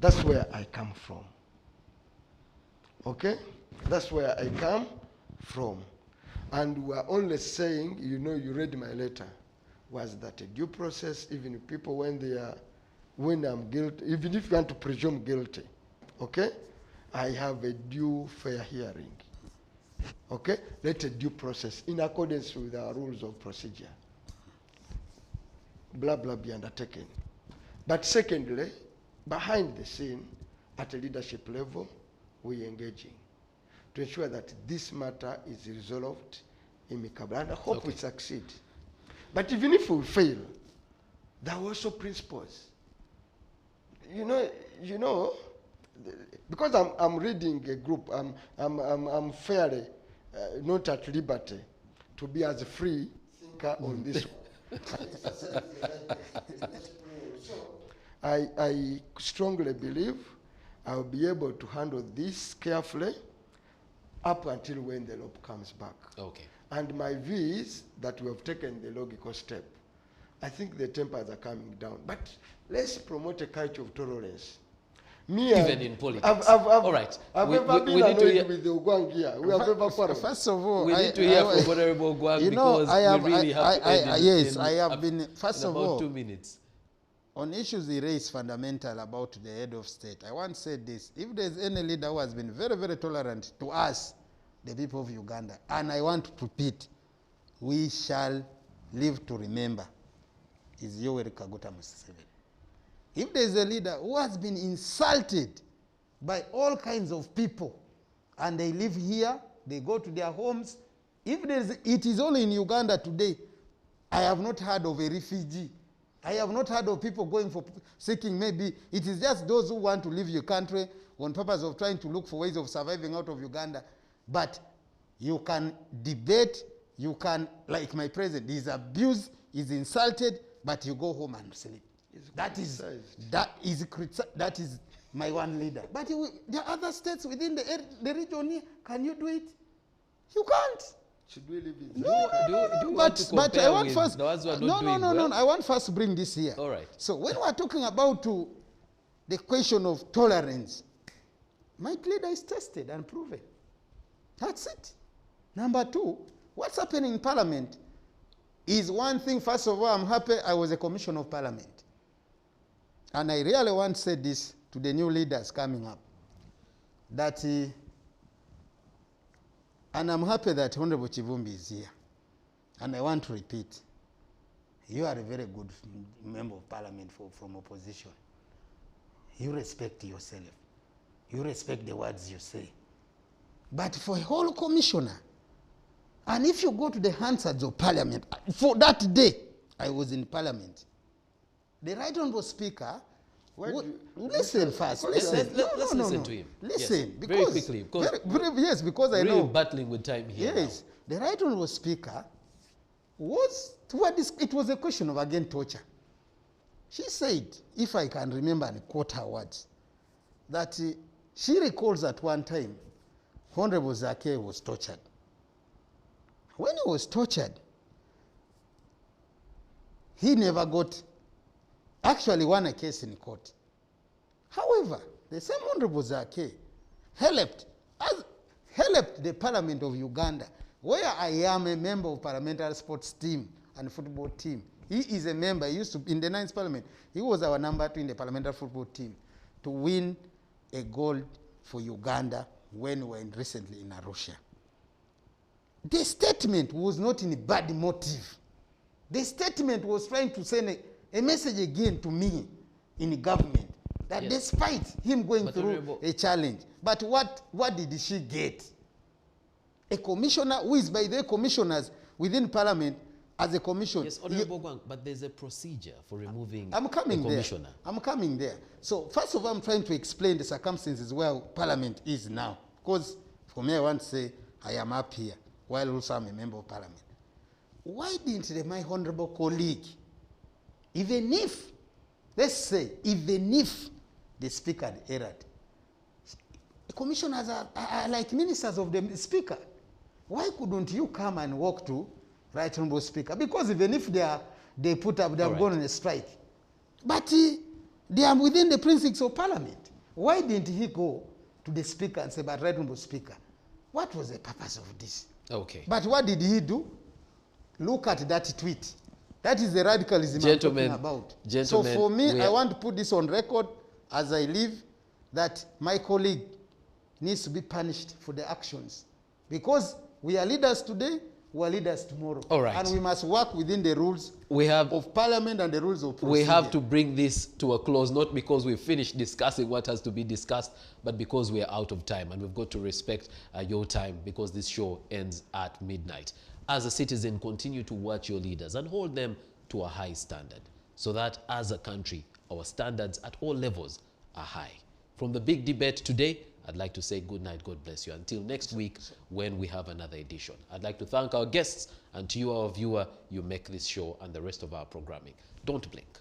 That's where I come from. Okay? That's where I come from. And we're only saying, you know, you read my letter, was that a due process, even if people when I'm guilty, even if you want to presume guilty, okay? I have a due fair hearing. Okay? Let a due process, in accordance with our rules of procedure, blah, blah, be undertaken. But secondly, behind the scene, at a leadership level, we're engaging to ensure that this matter is resolved amicably. And I hope we succeed. But even if we fail, there are also principles. You know, because I'm reading a group, I'm fairly not at liberty to be as a free thinker on this one. I strongly believe I'll be able to handle this carefully up until when the law comes back. Okay. And my view is that we have taken the logical step. I think the tempers are coming down. But let's promote a culture of tolerance. Even in politics. All right. I've We ever been need to annoyed hear- with the Ogwang here. We have ever quarreled. First of all, We need to hear from Honorable Ogwang because we really have to end yes, in I have been, first in of about all, 2 minutes. on issues he raised fundamental about the head of state, I once said this: if there's any leader who has been very, very tolerant to us, the people of Uganda, and I want to repeat, we shall live to remember, is Yoweri Kaguta Museveni. If there's a leader who has been insulted by all kinds of people, and they live here, they go to their homes, it is only in Uganda today, I have not heard of a refugee. I have not heard of people going for seeking, maybe it is just those who want to leave your country on purpose of trying to look for ways of surviving out of Uganda. But you can debate, you can, like my president, he's abused, he's insulted, but you go home and sleep. That is my one leader. But there are other states within the region here. Can you do it? You can't. Should we leave it? Do you want to compare I want with first. the ones who are not doing well? No. I want first to bring this here. All right. So when we're talking about the question of tolerance, my leader is tested and proven. That's it. Number two, what's happening in Parliament is one thing. First of all, I'm happy I was a commissioner of Parliament. And I really want to say this to the new leaders coming up, that, and I'm happy that Honorable Kivumbi is here. And I want to repeat, you are a very good member of Parliament from opposition. You respect yourself. You respect the words you say. But for a whole commissioner, and if you go to the Hansards of Parliament, for that day, I was in Parliament. The Right Honourable Speaker Listen first. Listen. Let's listen to him. Listen, yes, because very quickly. Yes, because I really know battling with time here. Yes, the Right Honourable Speaker it was a question of again torture. She said, if I can remember and quote her words, that she recalls at one time Honourable Zake was tortured. When he was tortured, he never actually won a case in court. However, the same Honourable Zake helped the Parliament of Uganda, where I am a member of parliamentary sports team and football team. He is a member. He used to, in the 9th Parliament, he was our number 2 in the parliamentary football team to win a gold for Uganda when we were recently in Arusha. The statement was not in a bad motive. The statement was trying to send a message again to me in the government that despite him going through a challenge, but what did she get? A commissioner who is by the commissioners within Parliament as a commission. Yes, Honorable Ogwang, but there's a procedure for removing a commissioner. There. I'm coming there. So first of all, I'm trying to explain the circumstances where Parliament is now. Because for me, I want to say I am up here while also I'm a member of Parliament. Why didn't my honorable colleague, even if, let's say, even if the speaker had erred, the commissioners are like ministers of the speaker. Why couldn't you come and walk to Right Honourable Speaker? Because even if they have gone on a strike, but they are within the precincts of Parliament. Why didn't he go to the Speaker and say, but Right Honourable Speaker, what was the purpose of this? Okay. But what did he do? Look at that tweet. That is the radicalism I'm talking about. So for me, I want to put this on record as I leave, that my colleague needs to be punished for the actions. Because we are leaders today, we are leaders tomorrow. All right. And we must work within the rules of Parliament and the rules of procedure. We have to bring this to a close, not because we've finished discussing what has to be discussed, but because we are out of time. And we've got to respect your time, because this show ends at midnight. As a citizen, continue to watch your leaders and hold them to a high standard, so that as a country, our standards at all levels are high. From the big debate today, I'd like to say good night, God bless you. Until next week when we have another edition. I'd like to thank our guests, and to you, our viewer, you make this show and the rest of our programming. Don't blink.